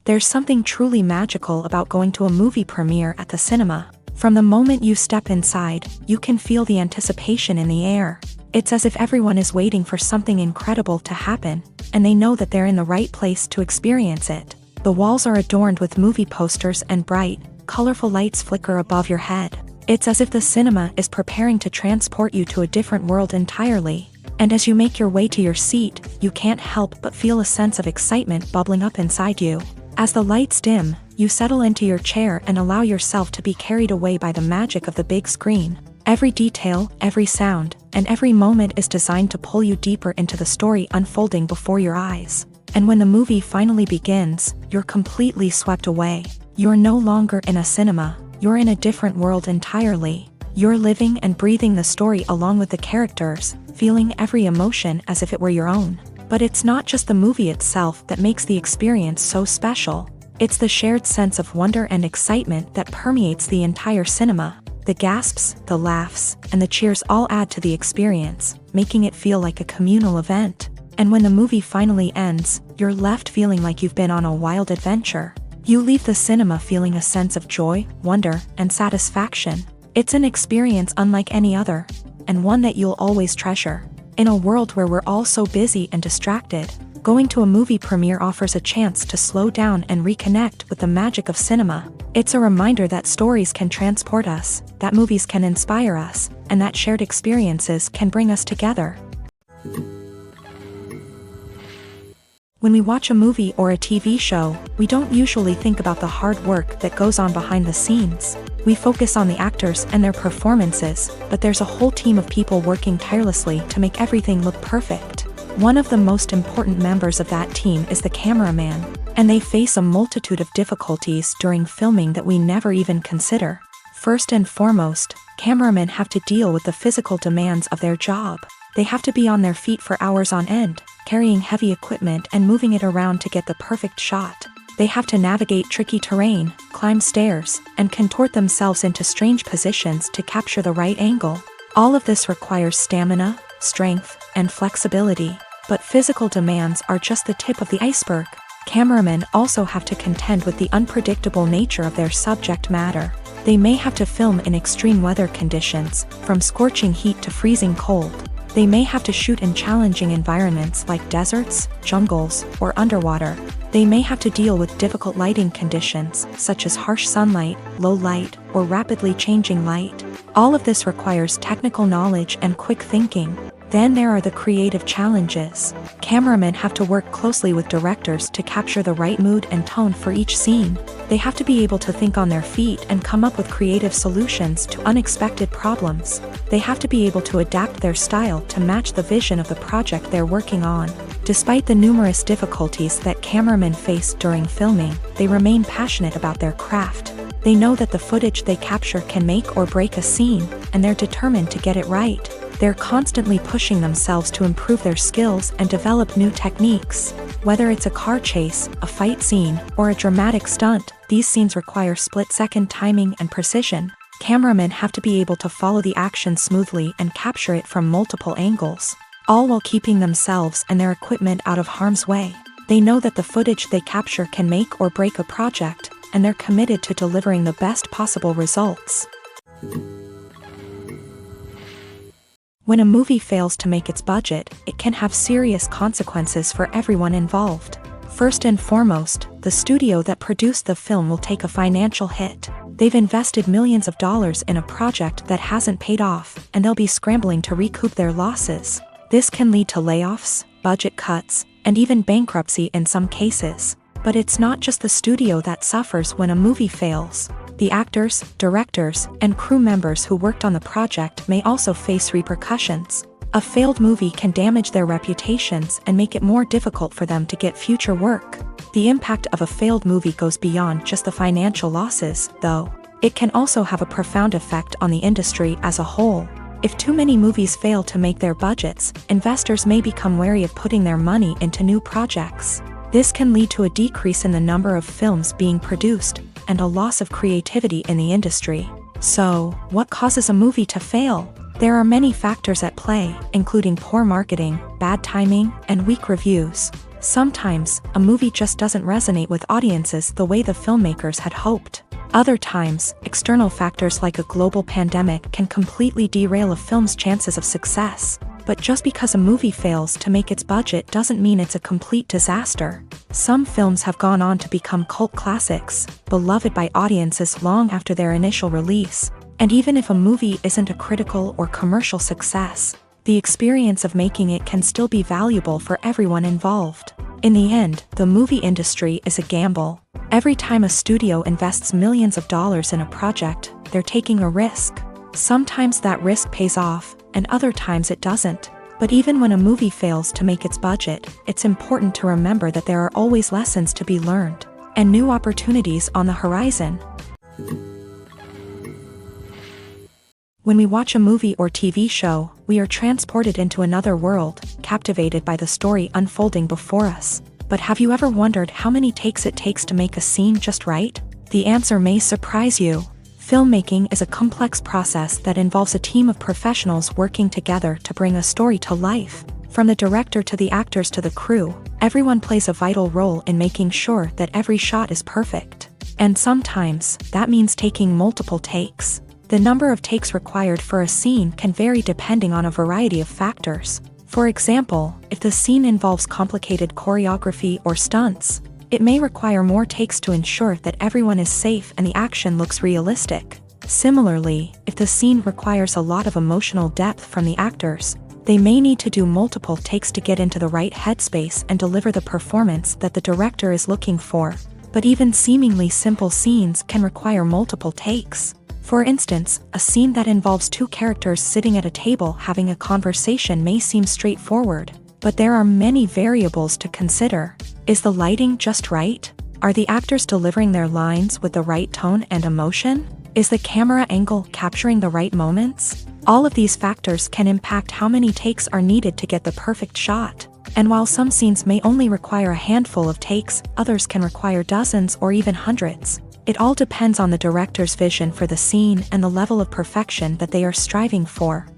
There's something truly magical about going to a movie premiere at the cinema. From the moment you step inside, you can feel the anticipation in the air. It's as if everyone is waiting for something incredible to happen, and they know that they're in the right place to experience it. The walls are adorned with movie posters and bright, colorful lights flicker above your head. It's as if the cinema is preparing to transport you to a different world entirely. And as you make your way to your seat, you can't help but feel a sense of excitement bubbling up inside you. As the lights dim, you settle into your chair and allow yourself to be carried away by the magic of the big screen. Every detail, every sound, and every moment is designed to pull you deeper into the story unfolding before your eyes. And when the movie finally begins, you're completely swept away. You're no longer in a cinema, you're in a different world entirely. You're living and breathing the story along with the characters, feeling every emotion as if it were your own. But it's not just the movie itself that makes the experience so special. It's the shared sense of wonder and excitement that permeates the entire cinema. The gasps, the laughs, and the cheers all add to the experience, making it feel like a communal event. And when the movie finally ends, you're left feeling like you've been on a wild adventure. You leave the cinema feeling a sense of joy, wonder, and satisfaction. It's an experience unlike any other, and one that you'll always treasure. In a world where we're all so busy and distracted, going to a movie premiere offers a chance to slow down and reconnect with the magic of cinema. It's a reminder that stories can transport us, that movies can inspire us, and that shared experiences can bring us together. When we watch a movie or a TV show, we don't usually think about the hard work that goes on behind the scenes. We focus on the actors and their performances, but there's a whole team of people working tirelessly to make everything look perfect. One of the most important members of that team is the cameraman, and they face a multitude of difficulties during filming that we never even consider. First and foremost, cameramen have to deal with the physical demands of their job. They have to be on their feet for hours on end, carrying heavy equipment and moving it around to get the perfect shot. They have to navigate tricky terrain, climb stairs, and contort themselves into strange positions to capture the right angle. All of this requires stamina, strength, and flexibility. But physical demands are just the tip of the iceberg. Cameramen also have to contend with the unpredictable nature of their subject matter. They may have to film in extreme weather conditions, from scorching heat to freezing cold. They may have to shoot in challenging environments like deserts, jungles, or underwater. They may have to deal with difficult lighting conditions, such as harsh sunlight, low light, or rapidly changing light. All of this requires technical knowledge and quick thinking. Then there are the creative challenges. Cameramen have to work closely with directors to capture the right mood and tone for each scene. They have to be able to think on their feet and come up with creative solutions to unexpected problems. They have to be able to adapt their style to match the vision of the project they're working on. Despite the numerous difficulties that cameramen face during filming, they remain passionate about their craft. They know that the footage they capture can make or break a scene, and they're determined to get it right. They're constantly pushing themselves to improve their skills and develop new techniques. Whether it's a car chase, a fight scene, or a dramatic stunt, these scenes require split-second timing and precision. Cameramen have to be able to follow the action smoothly and capture it from multiple angles, all while keeping themselves and their equipment out of harm's way. They know that the footage they capture can make or break a project, and they're committed to delivering the best possible results. When a movie fails to make its budget, it can have serious consequences for everyone involved. First and foremost, the studio that produced the film will take a financial hit. They've invested millions of dollars in a project that hasn't paid off, and they'll be scrambling to recoup their losses. This can lead to layoffs, budget cuts, and even bankruptcy in some cases. But it's not just the studio that suffers when a movie fails. The actors, directors, and crew members who worked on the project may also face repercussions. A failed movie can damage their reputations and make it more difficult for them to get future work. The impact of a failed movie goes beyond just the financial losses, though. It can also have a profound effect on the industry as a whole. If too many movies fail to make their budgets, investors may become wary of putting their money into new projects. This can lead to a decrease in the number of films being produced, and a loss of creativity in the industry. So, what causes a movie to fail? There are many factors at play, including poor marketing, bad timing, and weak reviews. Sometimes, a movie just doesn't resonate with audiences the way the filmmakers had hoped. Other times, external factors like a global pandemic can completely derail a film's chances of success. But just because a movie fails to make its budget doesn't mean it's a complete disaster. Some films have gone on to become cult classics, beloved by audiences long after their initial release. And even if a movie isn't a critical or commercial success, the experience of making it can still be valuable for everyone involved. In the end, the movie industry is a gamble. Every time a studio invests millions of dollars in a project, they're taking a risk. Sometimes that risk pays off, and other times it doesn't. But even when a movie fails to make its budget, it's important to remember that there are always lessons to be learned, and new opportunities on the horizon. When we watch a movie or TV show, we are transported into another world, captivated by the story unfolding before us. But have you ever wondered how many takes it takes to make a scene just right? The answer may surprise you. Filmmaking is a complex process that involves a team of professionals working together to bring a story to life. From the director to the actors to the crew, everyone plays a vital role in making sure that every shot is perfect. And sometimes, that means taking multiple takes. The number of takes required for a scene can vary depending on a variety of factors. For example, if the scene involves complicated choreography or stunts, it may require more takes to ensure that everyone is safe and the action looks realistic. Similarly, if the scene requires a lot of emotional depth from the actors, they may need to do multiple takes to get into the right headspace and deliver the performance that the director is looking for. But even seemingly simple scenes can require multiple takes. For instance, a scene that involves two characters sitting at a table having a conversation may seem straightforward, but there are many variables to consider. Is the lighting just right? Are the actors delivering their lines with the right tone and emotion? Is the camera angle capturing the right moments? All of these factors can impact how many takes are needed to get the perfect shot. And while some scenes may only require a handful of takes, others can require dozens or even hundreds. It all depends on the director's vision for the scene and the level of perfection that they are striving for.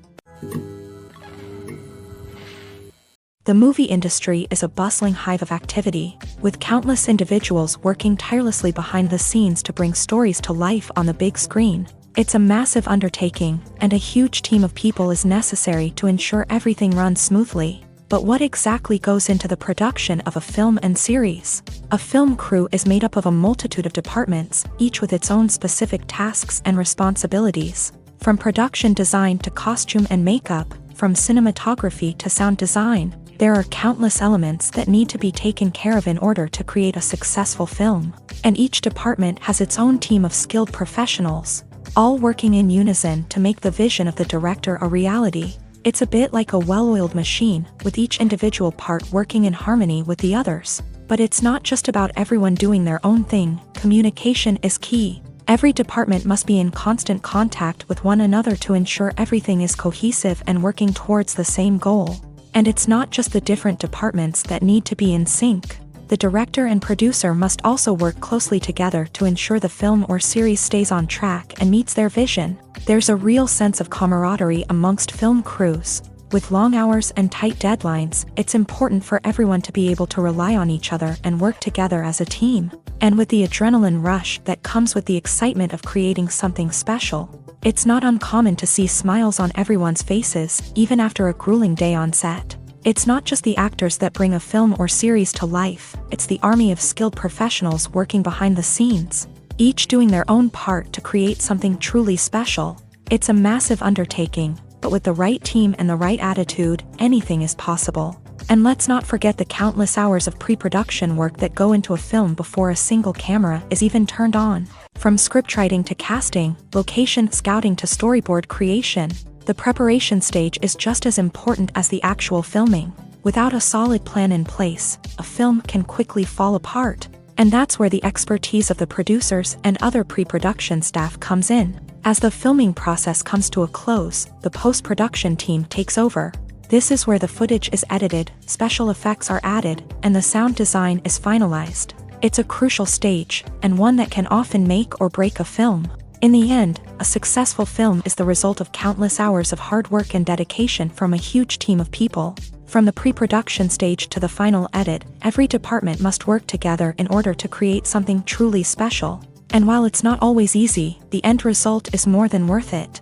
The movie industry is a bustling hive of activity, with countless individuals working tirelessly behind the scenes to bring stories to life on the big screen. It's a massive undertaking, and a huge team of people is necessary to ensure everything runs smoothly. But what exactly goes into the production of a film and series? A film crew is made up of a multitude of departments, each with its own specific tasks and responsibilities. From production design to costume and makeup, from cinematography to sound design, there are countless elements that need to be taken care of in order to create a successful film. And each department has its own team of skilled professionals, all working in unison to make the vision of the director a reality. It's a bit like a well-oiled machine, with each individual part working in harmony with the others. But it's not just about everyone doing their own thing. Communication is key. Every department must be in constant contact with one another to ensure everything is cohesive and working towards the same goal. And it's not just the different departments that need to be in sync. The director and producer must also work closely together to ensure the film or series stays on track and meets their vision. There's a real sense of camaraderie amongst film crews. With long hours and tight deadlines, it's important for everyone to be able to rely on each other and work together as a team. And with the adrenaline rush that comes with the excitement of creating something special, it's not uncommon to see smiles on everyone's faces, even after a grueling day on set. It's not just the actors that bring a film or series to life, it's the army of skilled professionals working behind the scenes, each doing their own part to create something truly special. It's a massive undertaking, but with the right team and the right attitude, anything is possible. And let's not forget the countless hours of pre-production work that go into a film before a single camera is even turned on. From scriptwriting to casting, location scouting to storyboard creation, the preparation stage is just as important as the actual filming. Without a solid plan in place, a film can quickly fall apart. And that's where the expertise of the producers and other pre-production staff comes in. As the filming process comes to a close, the post-production team takes over. This is where the footage is edited, special effects are added, and the sound design is finalized. It's a crucial stage, and one that can often make or break a film. In the end, a successful film is the result of countless hours of hard work and dedication from a huge team of people. From the pre-production stage to the final edit, every department must work together in order to create something truly special. And while it's not always easy, the end result is more than worth it.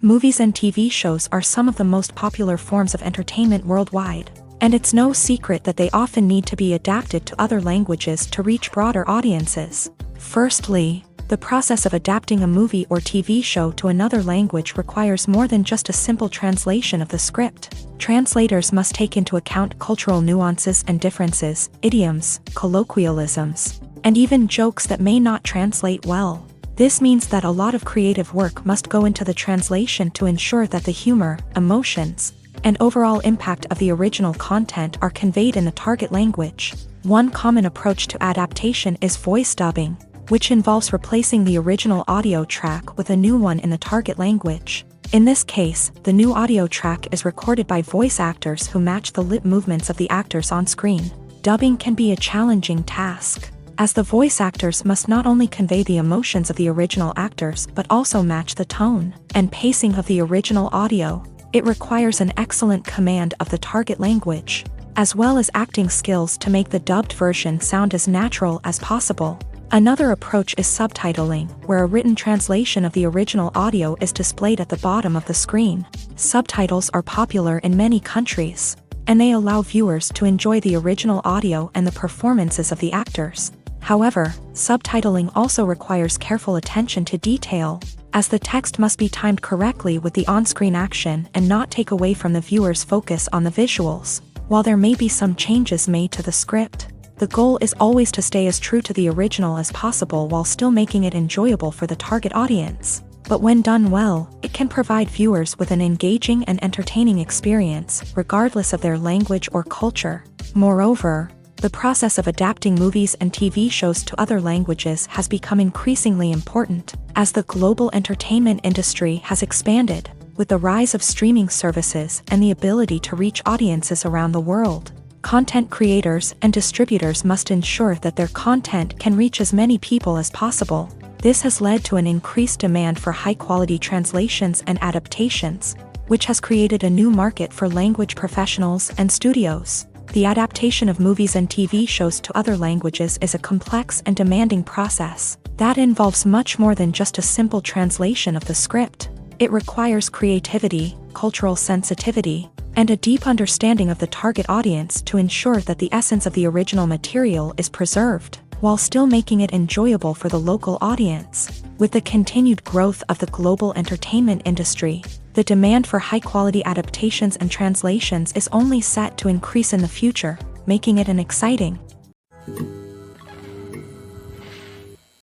Movies and TV shows are some of the most popular forms of entertainment worldwide, and it's no secret that they often need to be adapted to other languages to reach broader audiences. Firstly, the process of adapting a movie or TV show to another language requires more than just a simple translation of the script. Translators must take into account cultural nuances and differences, idioms, colloquialisms, and even jokes that may not translate well. This means that a lot of creative work must go into the translation to ensure that the humor, emotions, and overall impact of the original content are conveyed in the target language. One common approach to adaptation is voice dubbing, which involves replacing the original audio track with a new one in the target language. In this case, the new audio track is recorded by voice actors who match the lip movements of the actors on screen. Dubbing can be a challenging task, as the voice actors must not only convey the emotions of the original actors but also match the tone and pacing of the original audio. It requires an excellent command of the target language, as well as acting skills to make the dubbed version sound as natural as possible. Another approach is subtitling, where a written translation of the original audio is displayed at the bottom of the screen. Subtitles are popular in many countries, and they allow viewers to enjoy the original audio and the performances of the actors. However, subtitling also requires careful attention to detail, as the text must be timed correctly with the on-screen action and not take away from the viewer's focus on the visuals. While there may be some changes made to the script, the goal is always to stay as true to the original as possible while still making it enjoyable for the target audience. But when done well, it can provide viewers with an engaging and entertaining experience, regardless of their language or culture. Moreover, the process of adapting movies and TV shows to other languages has become increasingly important, as the global entertainment industry has expanded, with the rise of streaming services and the ability to reach audiences around the world. Content creators and distributors must ensure that their content can reach as many people as possible. This has led to an increased demand for high-quality translations and adaptations, which has created a new market for language professionals and studios. The adaptation of movies and TV shows to other languages is a complex and demanding process that involves much more than just a simple translation of the script. It requires creativity, cultural sensitivity, and a deep understanding of the target audience to ensure that the essence of the original material is preserved, while still making it enjoyable for the local audience. With the continued growth of the global entertainment industry, the demand for high-quality adaptations and translations is only set to increase in the future, making it an exciting.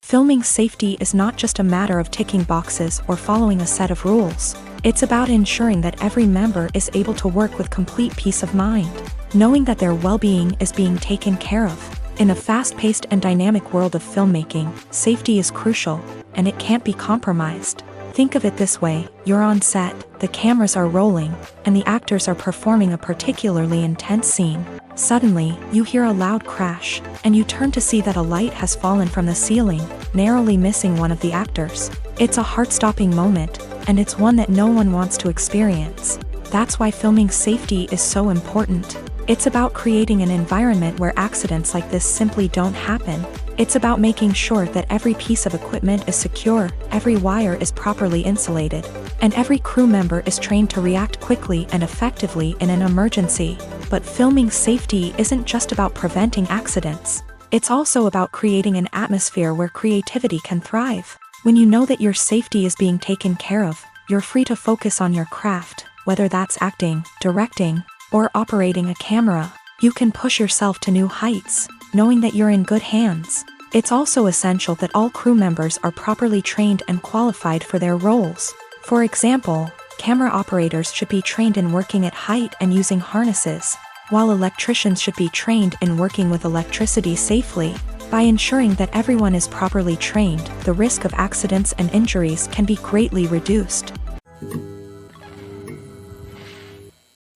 Filming safety is not just a matter of ticking boxes or following a set of rules. It's about ensuring that every member is able to work with complete peace of mind, knowing that their well-being is being taken care of. In a fast-paced and dynamic world of filmmaking, safety is crucial, and it can't be compromised. Think of it this way: you're on set, the cameras are rolling, and the actors are performing a particularly intense scene. Suddenly, you hear a loud crash, and you turn to see that a light has fallen from the ceiling, narrowly missing one of the actors. It's a heart-stopping moment, and it's one that no one wants to experience. That's why filming safety is so important. It's about creating an environment where accidents like this simply don't happen. It's about making sure that every piece of equipment is secure, every wire is properly insulated, and every crew member is trained to react quickly and effectively in an emergency. But filming safety isn't just about preventing accidents. It's also about creating an atmosphere where creativity can thrive. When you know that your safety is being taken care of, you're free to focus on your craft, whether that's acting, directing, or operating a camera. You can push yourself to new heights, knowing that you're in good hands. It's also essential that all crew members are properly trained and qualified for their roles. For example, camera operators should be trained in working at height and using harnesses, while electricians should be trained in working with electricity safely. By ensuring that everyone is properly trained, the risk of accidents and injuries can be greatly reduced.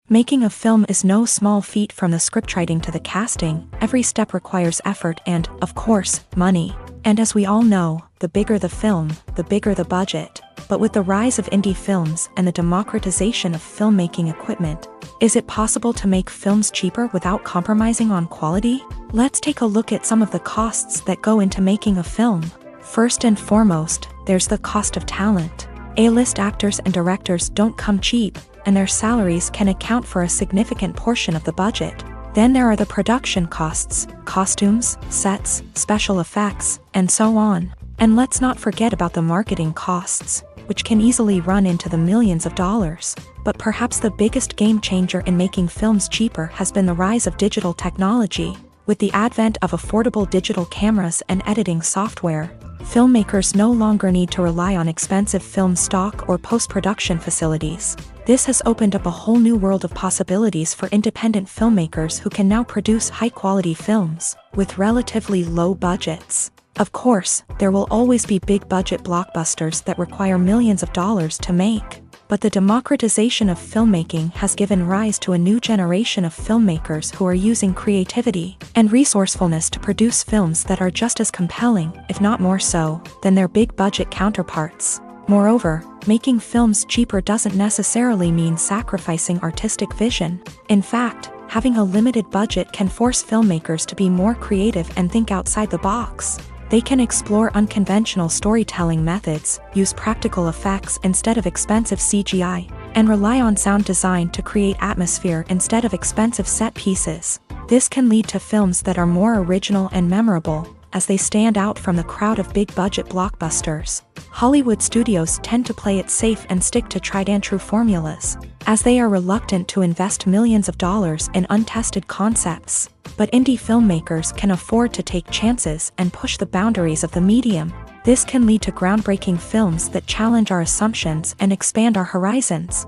Making a film is no small feat. From the scriptwriting to the casting, every step requires effort and, of course, money. And as we all know, the bigger the film, the bigger the budget. But with the rise of indie films and the democratization of filmmaking equipment, is it possible to make films cheaper without compromising on quality? Let's take a look at some of the costs that go into making a film. First and foremost, there's the cost of talent. A-list actors and directors don't come cheap, and their salaries can account for a significant portion of the budget. Then there are the production costs, costumes, sets, special effects, and so on. And let's not forget about the marketing costs, which can easily run into the millions of dollars. But perhaps the biggest game changer in making films cheaper has been the rise of digital technology. With the advent of affordable digital cameras and editing software, filmmakers no longer need to rely on expensive film stock or post-production facilities. This has opened up a whole new world of possibilities for independent filmmakers who can now produce high-quality films with relatively low budgets. Of course, there will always be big-budget blockbusters that require millions of dollars to make. But the democratization of filmmaking has given rise to a new generation of filmmakers who are using creativity and resourcefulness to produce films that are just as compelling, if not more so, than their big-budget counterparts. Moreover, making films cheaper doesn't necessarily mean sacrificing artistic vision. In fact, having a limited budget can force filmmakers to be more creative and think outside the box. They can explore unconventional storytelling methods, use practical effects instead of expensive CGI, and rely on sound design to create atmosphere instead of expensive set pieces. This can lead to films that are more original and memorable, as they stand out from the crowd of big-budget blockbusters. Hollywood studios tend to play it safe and stick to tried-and-true formulas, as they are reluctant to invest millions of dollars in untested concepts. But indie filmmakers can afford to take chances and push the boundaries of the medium. This can lead to groundbreaking films that challenge our assumptions and expand our horizons.